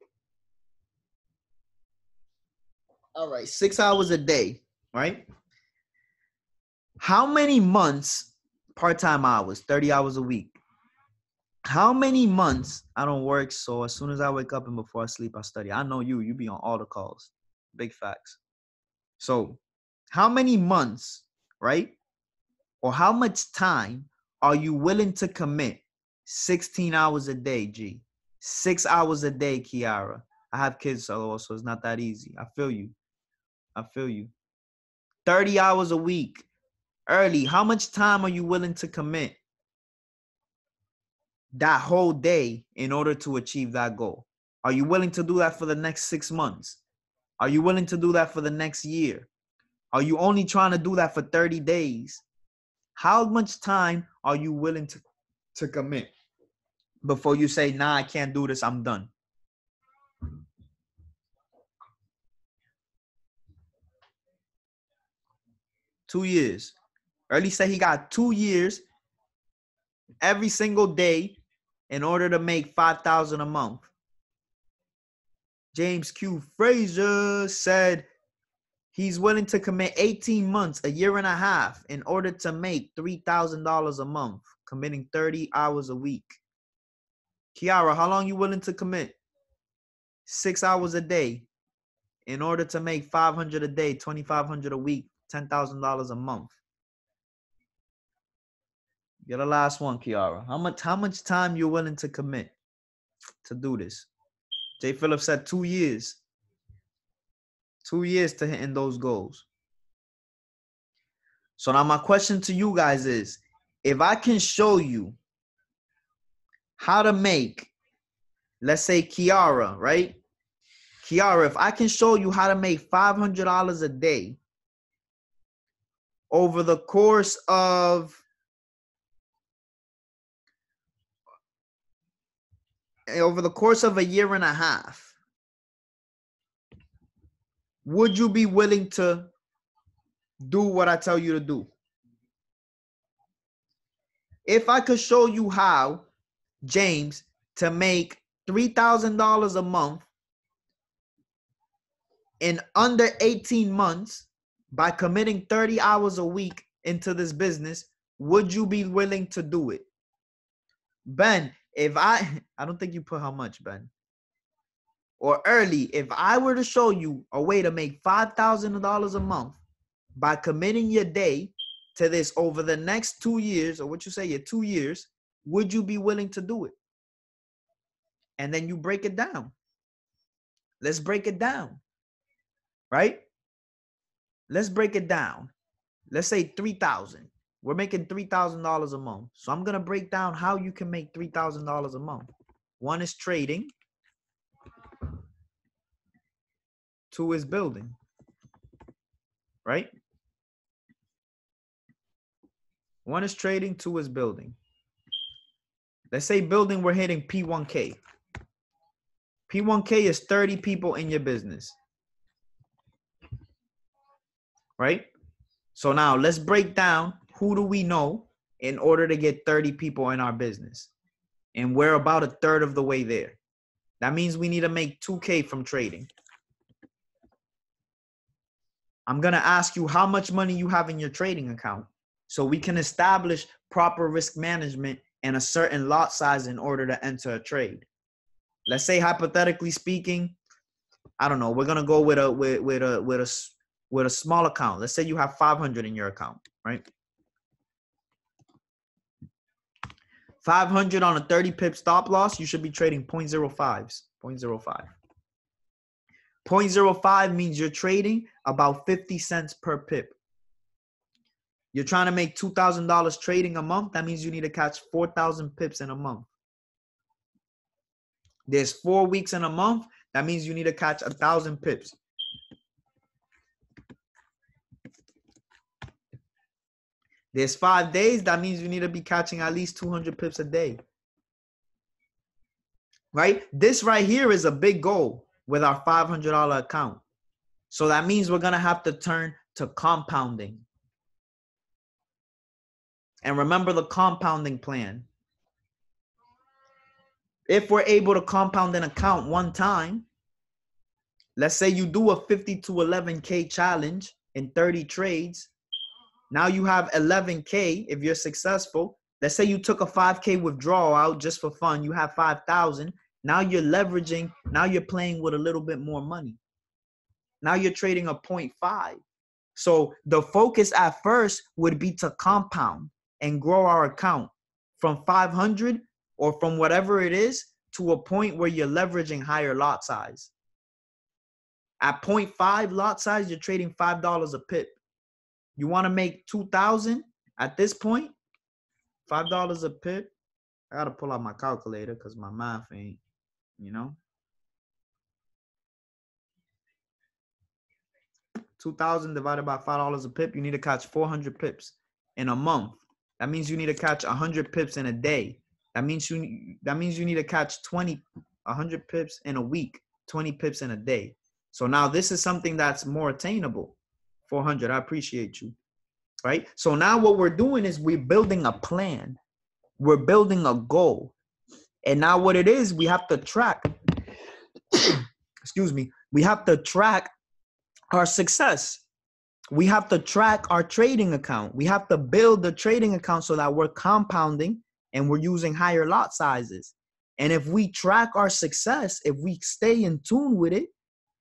All right, 6 hours a day, right? How many months, part-time hours, 30 hours a week? How many months? I don't work, so as soon as I wake up and before I sleep, I study. I know you be on all the calls. Big facts. So how many months, right? Or how much time are you willing to commit? 16 hours a day, G. 6 hours a day, Kiara. I have kids, so it's not that easy. I feel you. 30 hours a week. Early, how much time are you willing to commit that whole day in order to achieve that goal? Are you willing to do that for the next 6 months? Are you willing to do that for the next year? Are you only trying to do that for 30 days? How much time are you willing to commit before you say, nah, I can't do this, I'm done? Two years. Early said he got 2 years every single day in order to make 5,000 a month. James Q. Frazier said he's willing to commit 18 months, a year and a half, in order to make $3,000 a month, committing 30 hours a week. Kiara, how long you willing to commit? 6 hours a day in order to make 500 a day, 2,500 a week, $10,000 a month. You're the last one, Kiara. How much time you're willing to commit to do this? Jay Phillips said 2 years. 2 years to hitting those goals. So now my question to you guys is, if I can show you how to make, let's say Kiara, right? Kiara, if I can show you how to make $500 a day over the course of a year and a half, would you be willing to do what I tell you to do? If I could show you how, James, to make $3,000 a month in under 18 months by committing 30 hours a week into this business, would you be willing to do it? Ben, if I don't think you put how much, Ben. Or early, if I were to show you a way to make $5,000 a month by committing your day to this over the next 2 years, or what you say, your 2 years, would you be willing to do it? And then you break it down. Let's break it down, right? Let's break it down. Let's say 3,000. We're making $3,000 a month. So I'm going to break down how you can make $3,000 a month. One is trading. Two is building, right? One is trading, two is building. Let's say building, we're hitting P1K. P1K is 30 people in your business, right? So now let's break down who do we know in order to get 30 people in our business. And we're about a third of the way there. That means we need to make 2K from trading. I'm going to ask you how much money you have in your trading account so we can establish proper risk management and a certain lot size in order to enter a trade. Let's say, hypothetically speaking, I don't know, we're going to go with a small account. Let's say you have 500 in your account, right? 500 on a 30 pip stop loss, you should be trading 0.05s, 0.05. 0.05 means you're trading about 50 cents per pip. You're trying to make $2,000 trading a month. That means you need to catch 4,000 pips in a month. There's 4 weeks in a month. That means you need to catch 1,000 pips. There's 5 days. That means you need to be catching at least 200 pips a day. Right? This right here is a big goal with our $500 account. So that means we're going to have to turn to compounding. And remember the compounding plan. If we're able to compound an account one time, let's say you do a 50 to 11K challenge in 30 trades. Now you have 11K if you're successful. Let's say you took a 5K withdrawal out just for fun. You have 5,000. Now you're leveraging. Now you're playing with a little bit more money. Now you're trading a 0.5. So the focus at first would be to compound and grow our account from 500 or from whatever it is to a point where you're leveraging higher lot size. At 0.5 lot size, you're trading $5 a pip. You want to make 2,000 at this point, $5 a pip. I got to pull out my calculator because my math ain't, you know. 2,000 divided by $5 a pip, you need to catch 400 pips in a month. That means you need to catch 100 pips in a day. That means you need to catch 100 pips in a week, 20 pips in a day. So now this is something that's more attainable. 400, I appreciate you. Right? So now what we're doing is we're building a plan. We're building a goal. And now what it is, we have to track. Excuse me. We have to track our success. We have to track our trading account. We have to build the trading account so that we're compounding and we're using higher lot sizes. And if we track our success, if we stay in tune with it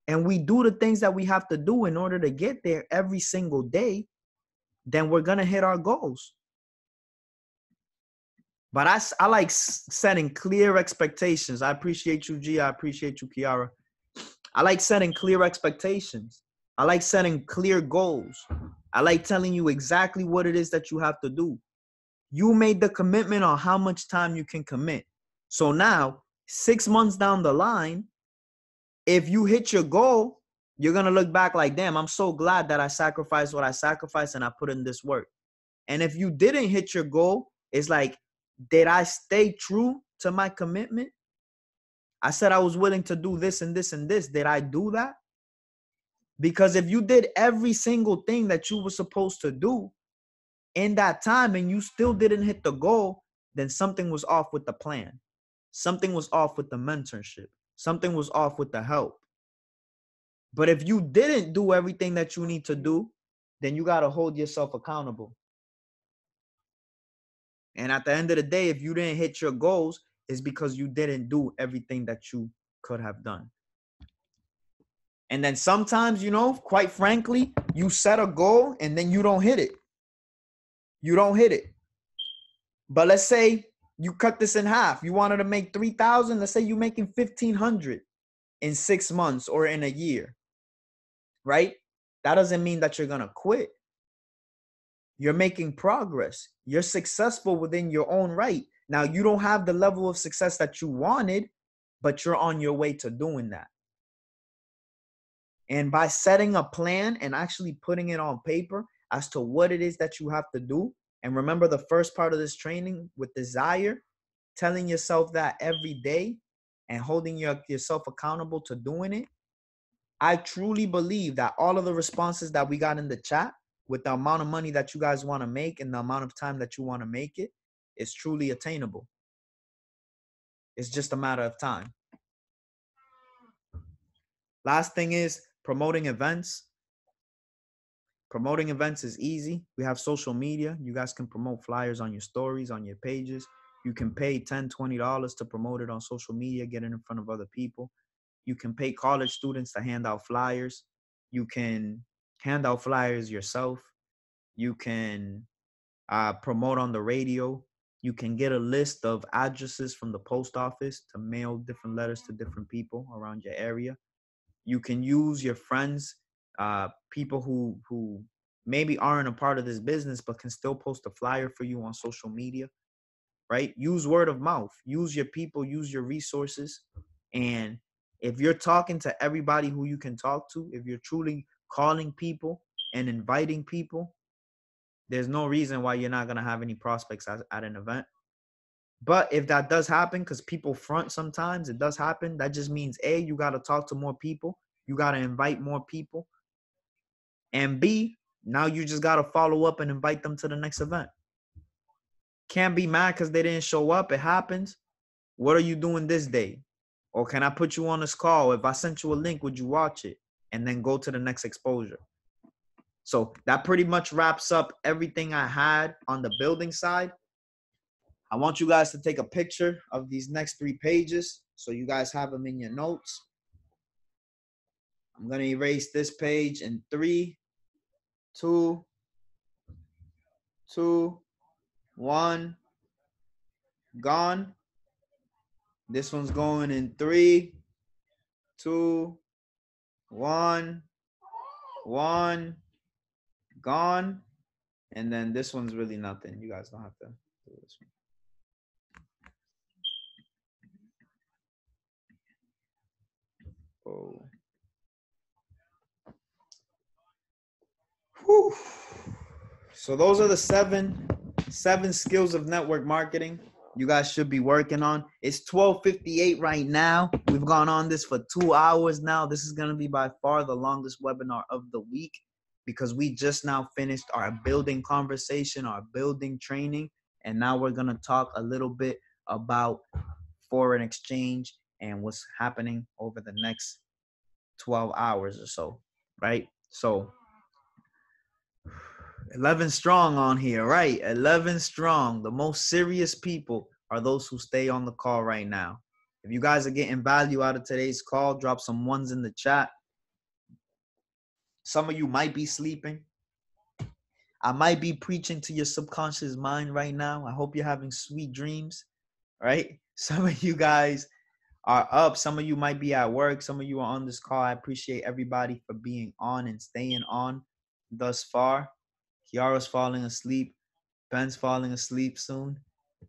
and we do the things that we have to do in order to get there every single day, then we're going to hit our goals. But I like setting clear expectations. I appreciate you, G. I appreciate you, Kiara. I like setting clear expectations. I like setting clear goals. I like telling you exactly what it is that you have to do. You made the commitment on how much time you can commit. So now, 6 months down the line, if you hit your goal, you're going to look back like, damn, I'm so glad that I sacrificed what I sacrificed and I put in this work. And if you didn't hit your goal, it's like, did I stay true to my commitment? I said I was willing to do this and this and this. Did I do that? Because if you did every single thing that you were supposed to do in that time and you still didn't hit the goal, then something was off with the plan. Something was off with the mentorship. Something was off with the help. But if you didn't do everything that you need to do, then you got to hold yourself accountable. And at the end of the day, if you didn't hit your goals, it's because you didn't do everything that you could have done. And then sometimes, you know, quite frankly, you set a goal and then you don't hit it. You don't hit it. But let's say you cut this in half. You wanted to make 3,000. Let's say you're making 1,500 in 6 months or in a year, right? That doesn't mean that you're going to quit. You're making progress. You're successful within your own right. Now, you don't have the level of success that you wanted, but you're on your way to doing that. And by setting a plan and actually putting it on paper as to what it is that you have to do, and remember the first part of this training with desire, telling yourself that every day and holding yourself accountable to doing it, I truly believe that all of the responses that we got in the chat with the amount of money that you guys want to make and the amount of time that you want to make it is truly attainable. It's just a matter of time. Last thing is promoting events. Promoting events is easy. We have social media. You guys can promote flyers on your stories, on your pages. You can pay $10, $20 to promote it on social media, get it in front of other people. You can pay college students to hand out flyers. You can hand out flyers yourself. You can promote on the radio. You can get a list of addresses from the post office to mail different letters to different people around your area. You can use your friends, people who maybe aren't a part of this business, but can still post a flyer for you on social media, right? Use word of mouth, use your people, use your resources. And if you're talking to everybody who you can talk to, if you're truly calling people and inviting people, there's no reason why you're not going to have any prospects at an event. But if that does happen, because people front sometimes, it does happen. That just means A, you got to talk to more people. You got to invite more people. And B, now you just got to follow up and invite them to the next event. Can't be mad because they didn't show up. It happens. What are you doing this day? Or can I put you on this call? If I sent you a link, would you watch it? And then go to the next exposure. So that pretty much wraps up everything I had on the building side. I want you guys to take a picture of these next 3 pages so you guys have them in your notes. I'm going to erase this page in 3, 2, 1, gone. This one's going in 3, 2, 1, gone. And then this one's really nothing. You guys don't have to do this one. Oh. Whew. So those are the seven skills of network marketing you guys should be working on. It's 12:58 right now. We've gone on this for 2 hours now. This is going to be by far the longest webinar of the week because we just now finished our building conversation, our building training, and now we're going to talk a little bit about foreign exchange and what's happening over the next 12 hours or so, right? So 11 strong on here, right? 11 strong. The most serious people are those who stay on the call right now. If you guys are getting value out of today's call, drop some ones in the chat. Some of you might be sleeping. I might be preaching to your subconscious mind right now. I hope you're having sweet dreams, right? Some of you guys are up. Some of you might be at work. Some of you are on this call. I appreciate everybody for being on and staying on thus far. Kiara's falling asleep. Ben's falling asleep soon.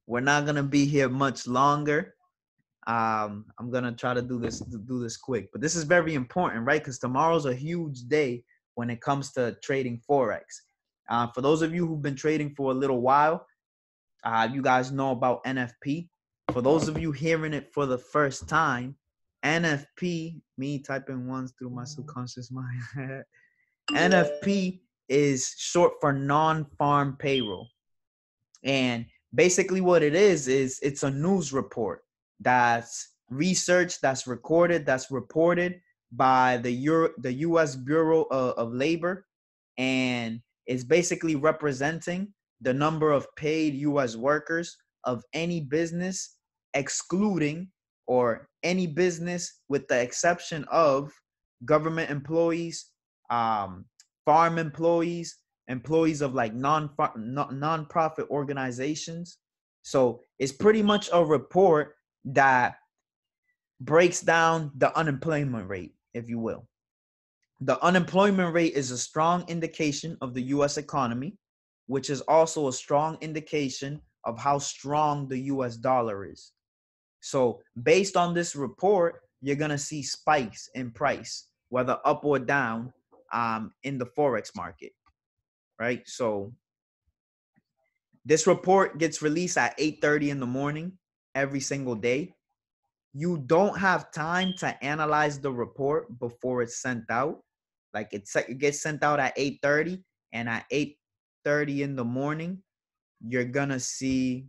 We're not gonna be here much longer. I'm gonna try to do this quick, but this is very important, right? Because tomorrow's a huge day when it comes to trading forex. For those of you who've been trading for a little while, you guys know about NFP. For those of you hearing it for the first time, NFP, me typing ones through my subconscious mind. NFP is short for non-farm payroll. And basically what it is it's a news report that's researched, that's recorded, that's reported by the U.S. Bureau of Labor, and it's basically representing the number of paid U.S. workers of any business, excluding, or any business with the exception of government employees, farm employees, employees of like non-profit organizations. So it's pretty much a report that breaks down the unemployment rate, if you will. The unemployment rate is a strong indication of the U.S. economy, which is also a strong indication of how strong the U.S. dollar is. So based on this report, you're going to see spikes in price, whether up or down, in the Forex market, right? So this report gets released at 8:30 in the morning every single day. You don't have time to analyze the report before it's sent out. Like it gets sent out at 8:30, and at 8:30 in the morning, you're gonna see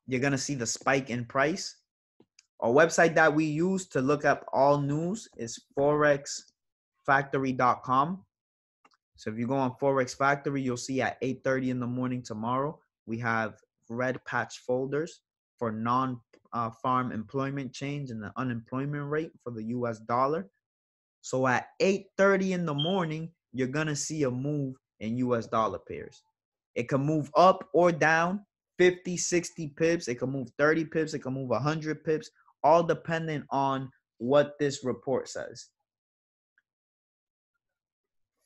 the spike in price. Our website that we use to look up all news is forexfactory.com. So if you go on Forex Factory, you'll see at 8:30 in the morning tomorrow, we have red patch folders for non-farm employment change and the unemployment rate for the US dollar. So at 8:30 in the morning, you're going to see a move in US dollar pairs. It can move up or down 50, 60 pips. It can move 30 pips. It can move 100 pips, all depending on what this report says.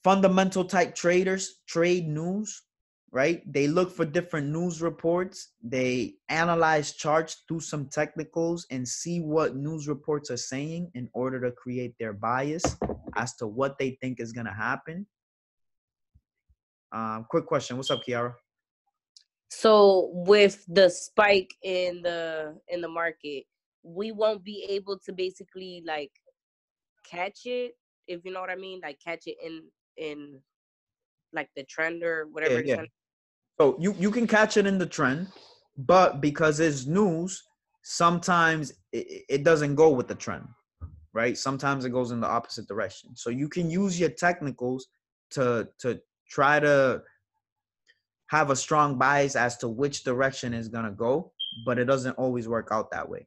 Fundamental type traders trade news, right? They look for different news reports. They analyze charts, do some technicals, and see what news reports are saying in order to create their bias as to what they think is going to happen. Quick question. What's up, Kiara? So with the spike in the market, we won't be able to basically like catch it, if you know what I mean, like catch it in like the trend or whatever. Yeah. So you can catch it in the trend, but because it's news, sometimes it doesn't go with the trend, right? Sometimes it goes in the opposite direction. So you can use your technicals to try to have a strong bias as to which direction is going to go, but it doesn't always work out that way.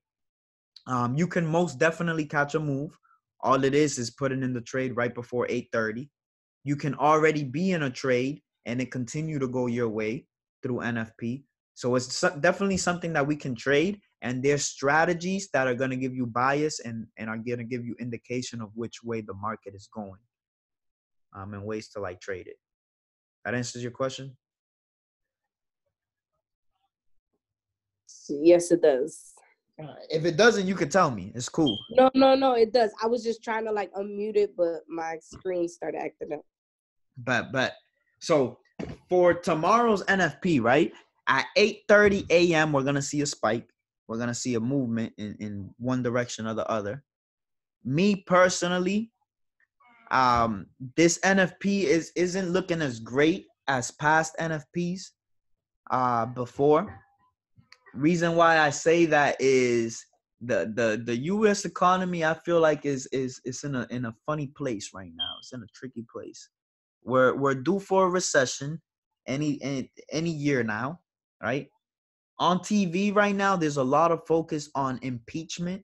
You can most definitely catch a move. All it is putting in the trade right before 8:30. You can already be in a trade and it continue to go your way through NFP. So it's definitely something that we can trade, and there's strategies that are going to give you bias and are going to give you indication of which way the market is going, and ways to like trade it. That answers your question? Yes, it does. If it doesn't, you could tell me. It's cool. No, it does. I was just trying to like unmute it, but my screen started acting up. But so for tomorrow's NFP, right? At 8:30 a.m., we're gonna see a spike. We're gonna see a movement in one direction or the other. Me personally, this NFP isn't looking as great as past NFPs before. Reason why I say that is the U.S. economy, I feel like is in a funny place right now. It's in a tricky place. We're due for a recession any year now, right? On TV right now, there's a lot of focus on impeachment.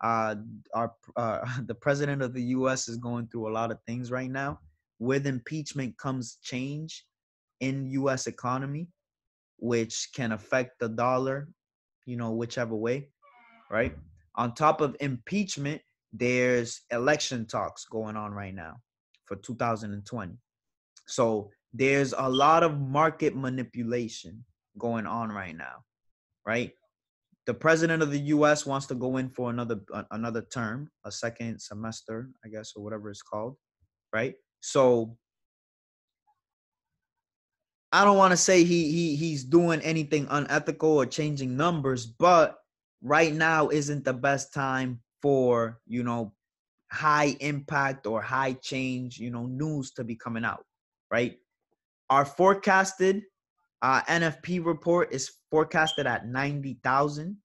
The president of the U.S. is going through a lot of things right now. With impeachment comes change in U.S. economy, which can affect the dollar, whichever way, right? On top of impeachment, there's election talks going on right now for 2020. So there's a lot of market manipulation going on right now, right? The president of the U.S. wants to go in for another term, a second semester, I guess, or whatever it's called, right? So I don't want to say he's doing anything unethical or changing numbers, but right now isn't the best time for, high impact or high change, news to be coming out, right? Our forecasted NFP report is forecasted at 90,000.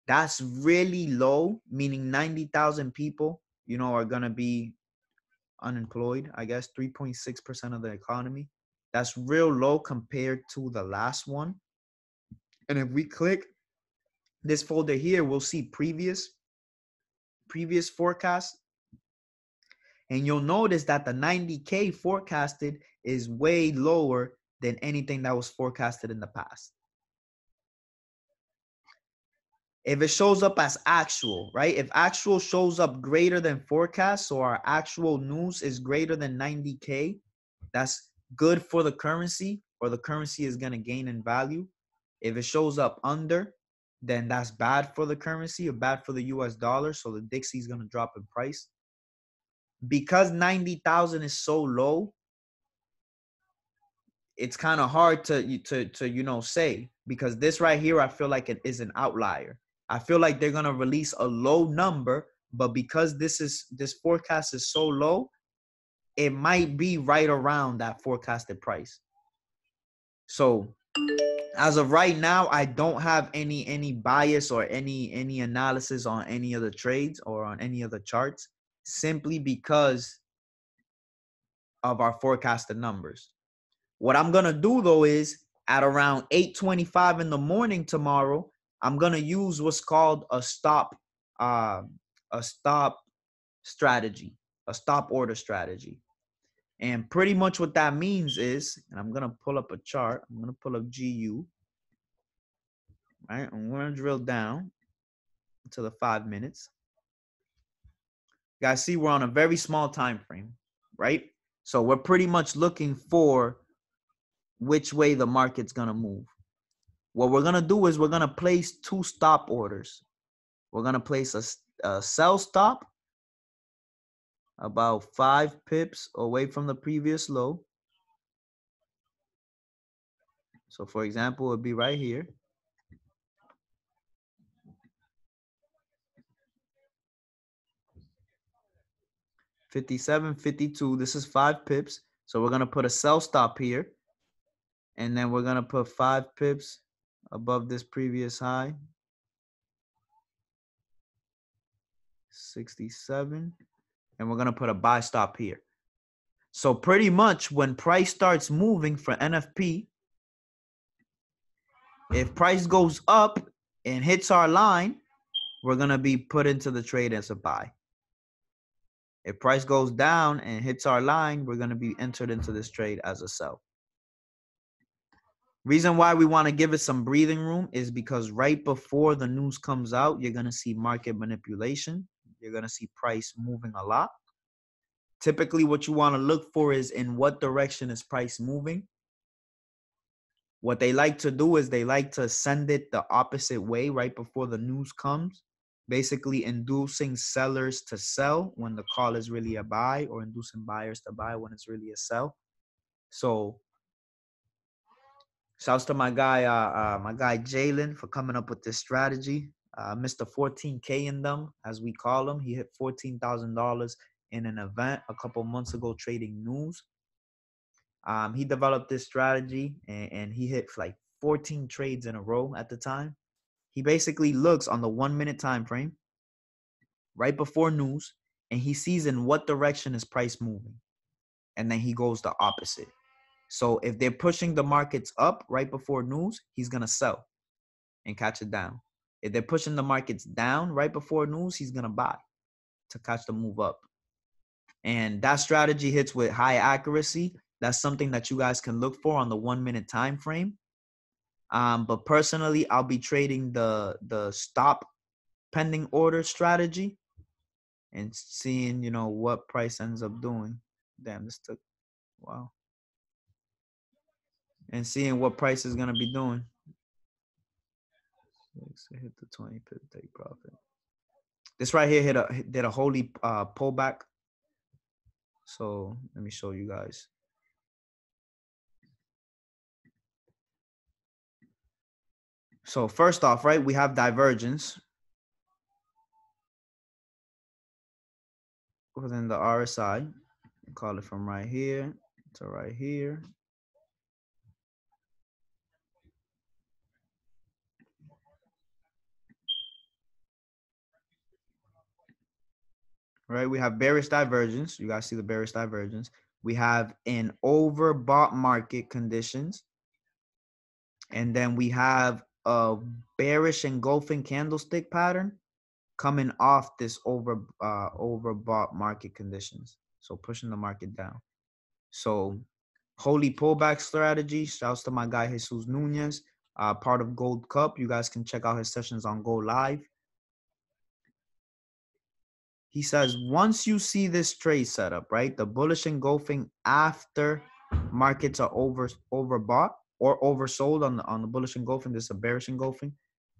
That's really low, meaning 90,000 people, you know, are going to be unemployed, I guess 3.6% of the economy. That's real low compared to the last one. And if we click this folder here, we'll see previous forecasts. And you'll notice that the 90K forecasted is way lower than anything that was forecasted in the past. If it shows up as actual, right? If actual shows up greater than forecast, so our actual news is greater than 90K, that's good for the currency, or the currency is going to gain in value. If it shows up under, then that's bad for the currency or bad for the US dollar. So the Dixie is going to drop in price. Because 90,000 is so low, it's kind of hard to you know say, because this right here, I feel like it is an outlier. I feel like they're going to release a low number, but because this forecast is so low, it might be right around that forecasted price. So as of right now, I don't have any bias or any analysis on any of the trades or on any of the charts, simply because of our forecasted numbers. What I'm going to do though is at around 8:25 in the morning tomorrow, I'm going to use what's called a stop strategy, a stop order strategy. And pretty much what that means is, and I'm going to pull up a chart. I'm going to pull up GU. Right? I'm going to drill down to the 5 minutes. You guys see we're on a very small time frame, right? So we're pretty much looking for which way the market's going to move. What we're going to do is we're going to place two stop orders. We're going to place a sell stop about 5 pips away from the previous low. So for example, it would be right here. $57.52. This is 5 pips. So we're going to put a sell stop here. And then we're going to put 5 pips above this previous high. 67. And we're going to put a buy stop here. So pretty much when price starts moving for NFP, if price goes up and hits our line, we're going to be put into the trade as a buy. If price goes down and hits our line, we're going to be entered into this trade as a sell. Reason why we want to give it some breathing room is because right before the news comes out, you're going to see market manipulation. You're going to see price moving a lot. Typically, what you want to look for is in what direction is price moving. What they like to do is they like to send it the opposite way right before the news comes, basically inducing sellers to sell when the call is really a buy, or inducing buyers to buy when it's really a sell. So shouts to my guy Jalen for coming up with this strategy. Mr. 14K in them, as we call him. He hit $14,000 in an event a couple months ago trading news. He developed this strategy and he hit like 14 trades in a row at the time. He basically looks on the 1 minute time frame right before news, and he sees in what direction is price moving. And then he goes the opposite. So if they're pushing the markets up right before news, he's going to sell and catch it down. If they're pushing the markets down right before news, he's going to buy to catch the move up. And that strategy hits with high accuracy. That's something that you guys can look for on the 1 minute time frame. But personally, I'll be trading the stop pending order strategy and seeing, you know, what price ends up doing. Damn, this took, wow. And seeing what price is going to be doing. So hit the 20 pip take profit. This right here did a holy pullback. So let me show you guys. So first off, right, we have divergence within the RSI. Call it from right here to right here. right? We have bearish divergence. You guys see the bearish divergence. We have an overbought market conditions. And then we have a bearish engulfing candlestick pattern coming off this overbought market conditions. So pushing the market down. So holy pullback strategy. Shouts to my guy Jesus Nunez, part of Gold Cup. You guys can check out his sessions on Go Live. He says, once you see this trade setup, right, the bullish engulfing after markets are overbought or oversold on the bullish engulfing, this is a bearish engulfing,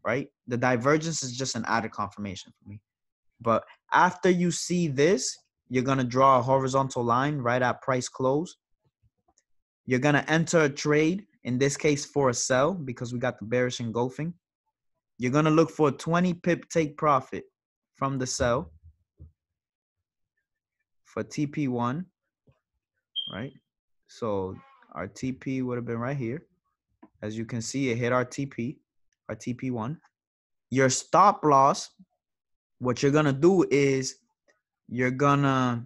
right? The divergence is just an added confirmation for me. But after you see this, you're going to draw a horizontal line right at price close. You're going to enter a trade, in this case for a sell because we got the bearish engulfing. You're going to look for a 20 pip take profit from the sell for TP1, right? So our TP would have been right here. As you can see, it hit our TP1. Your stop loss, what you're going to do is you're going to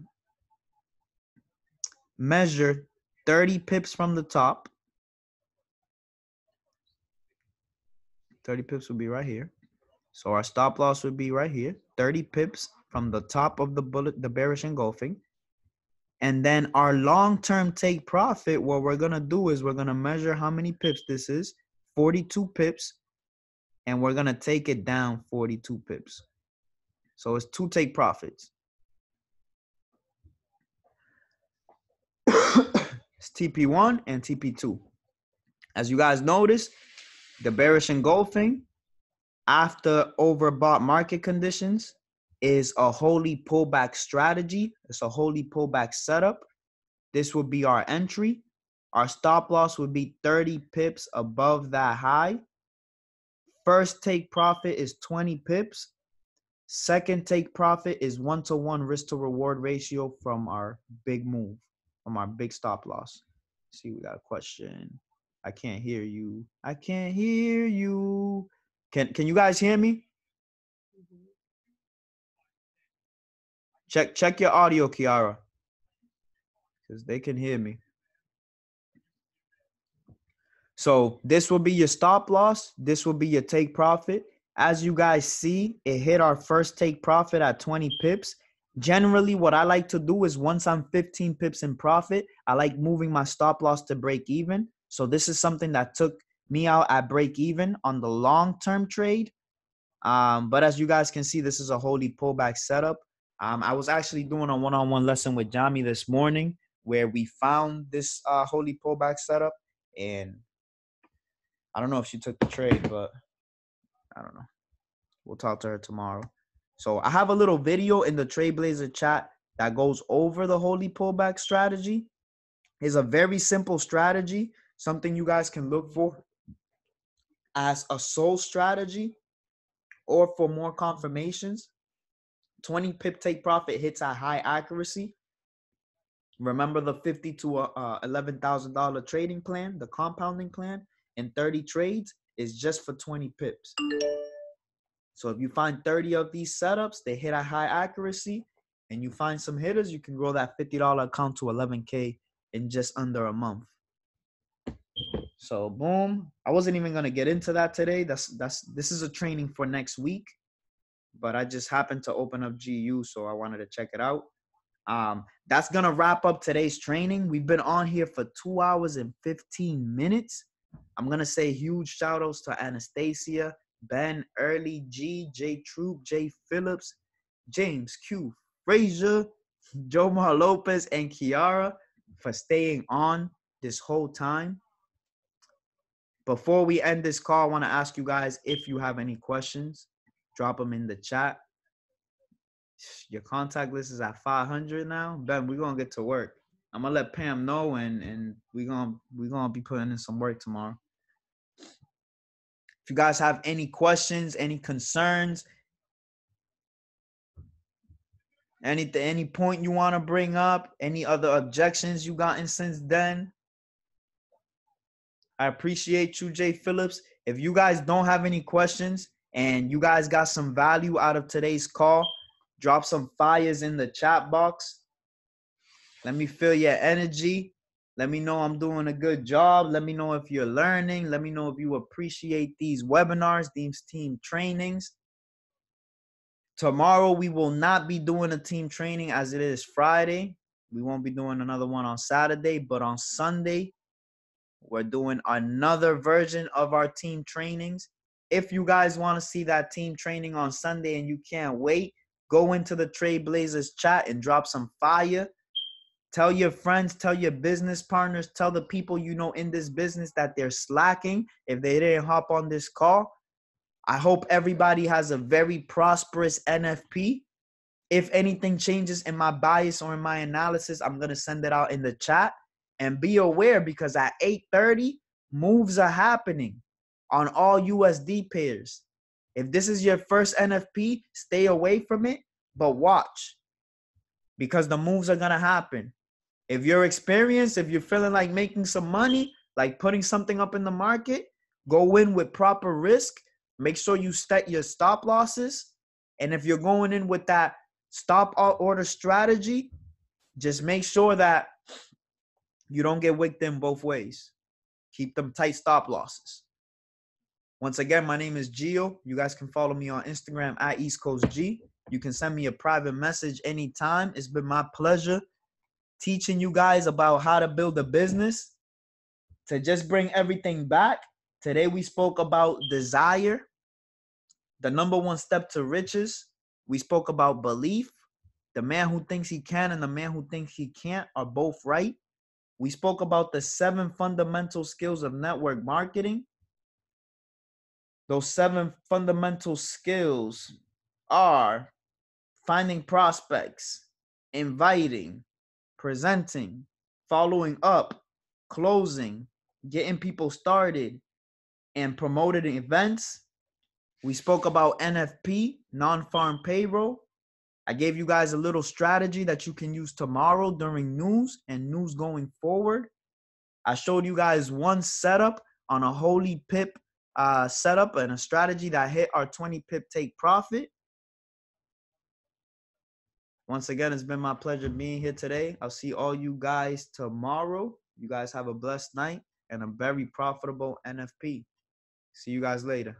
measure 30 pips from the top. 30 pips would be right here. So our stop loss would be right here. 30 pips from the top of the bearish engulfing. And then our long-term take profit, what we're going to do is we're going to measure how many pips this is. 42 pips. And we're going to take it down 42 pips. So it's 2 take profits. It's TP1 and TP2. As you guys notice, the bearish engulfing after overbought market conditions is a holy pullback strategy. It's a holy pullback setup. This would be our entry. Our stop loss would be 30 pips above that high. First take profit is 20 pips. Second take profit is 1-to-1 risk to reward ratio from our big move, from our big stop loss. Let's see, we got a question. I can't hear you. I can't hear you. Can you guys hear me? Check your audio, Kiara, because they can hear me. So this will be your stop loss. This will be your take profit. As you guys see, it hit our first take profit at 20 pips. Generally, what I like to do is once I'm 15 pips in profit, I like moving my stop loss to break even. So this is something that took me out at break even on the long-term trade. But as you guys can see, this is a holy pullback setup. I was actually doing a one-on-one lesson with Jami this morning where we found this holy pullback setup. And I don't know if she took the trade, but I don't know. We'll talk to her tomorrow. So I have a little video in the Tradeblazer chat that goes over the holy pullback strategy. It's a very simple strategy, something you guys can look for as a sole strategy or for more confirmations. 20 pip take profit hits at high accuracy. Remember the $50,000 to $11,000 trading plan, the compounding plan, and 30 trades is just for 20 pips. So if you find 30 of these setups, they hit at high accuracy, and you find some hitters, you can grow that $50 account to 11K in just under a month. So boom. I wasn't even gonna get into that today. This is a training for next week, but I just happened to open up GU, so I wanted to check it out. That's gonna wrap up today's training. We've been on here for 2 hours and 15 minutes. I'm gonna say huge shout outs to Anastasia, Ben, Early, G, J Troop, J Phillips, James Q, Frazier, Jomar Lopez, and Kiara for staying on this whole time. Before we end this call, I want to ask you guys if you have any questions, drop them in the chat. Your contact list is at 500 now. Ben, we're gonna get to work. I'm gonna let Pam know, and we're gonna be putting in some work tomorrow. If you guys have any questions, any concerns, any point you want to bring up, any other objections you gotten since then, I appreciate you, Jay Phillips. If you guys don't have any questions and you guys got some value out of today's call, Drop some fires in the chat box. Let me feel your energy. Let me know I'm doing a good job. Let me know if you're learning. Let me know if you appreciate these webinars, these team trainings. Tomorrow, we will not be doing a team training as it is Friday. We won't be doing another one on Saturday, but on Sunday, we're doing another version of our team trainings. If you guys want to see that team training on Sunday and you can't wait, go into the Tradeblazers chat and drop some fire. Tell your friends, tell your business partners, tell the people you know in this business that they're slacking if they didn't hop on this call. I hope everybody has a very prosperous NFP. If anything changes in my bias or in my analysis, I'm going to send it out in the chat. And be aware, because at 8:30, moves are happening on all USD pairs. If this is your first NFP, stay away from it, but watch, because the moves are going to happen. If you're experienced, if you're feeling like making some money, like putting something up in the market, go in with proper risk. Make sure you set your stop losses. And if you're going in with that stop order strategy, just make sure that you don't get wicked in both ways. Keep them tight stop losses. Once again, my name is Gio. You guys can follow me on Instagram at East Coast G. You can send me a private message anytime. It's been my pleasure teaching you guys about how to build a business. To just bring everything back, today we spoke about desire, the number one step to riches. We spoke about belief. The man who thinks he can and the man who thinks he can't are both right. We spoke about the 7 fundamental skills of network marketing. Those 7 fundamental skills are finding prospects, inviting, presenting, following up, closing, getting people started, and promoted events. We spoke about NFP, non-farm payroll. I gave you guys a little strategy that you can use tomorrow during news and news going forward. I showed you guys one setup on a holy pip setup and a strategy that hit our 20 pip take profit. Once again, it's been my pleasure being here today. I'll see all you guys tomorrow. You guys have a blessed night and a very profitable NFP. See you guys later.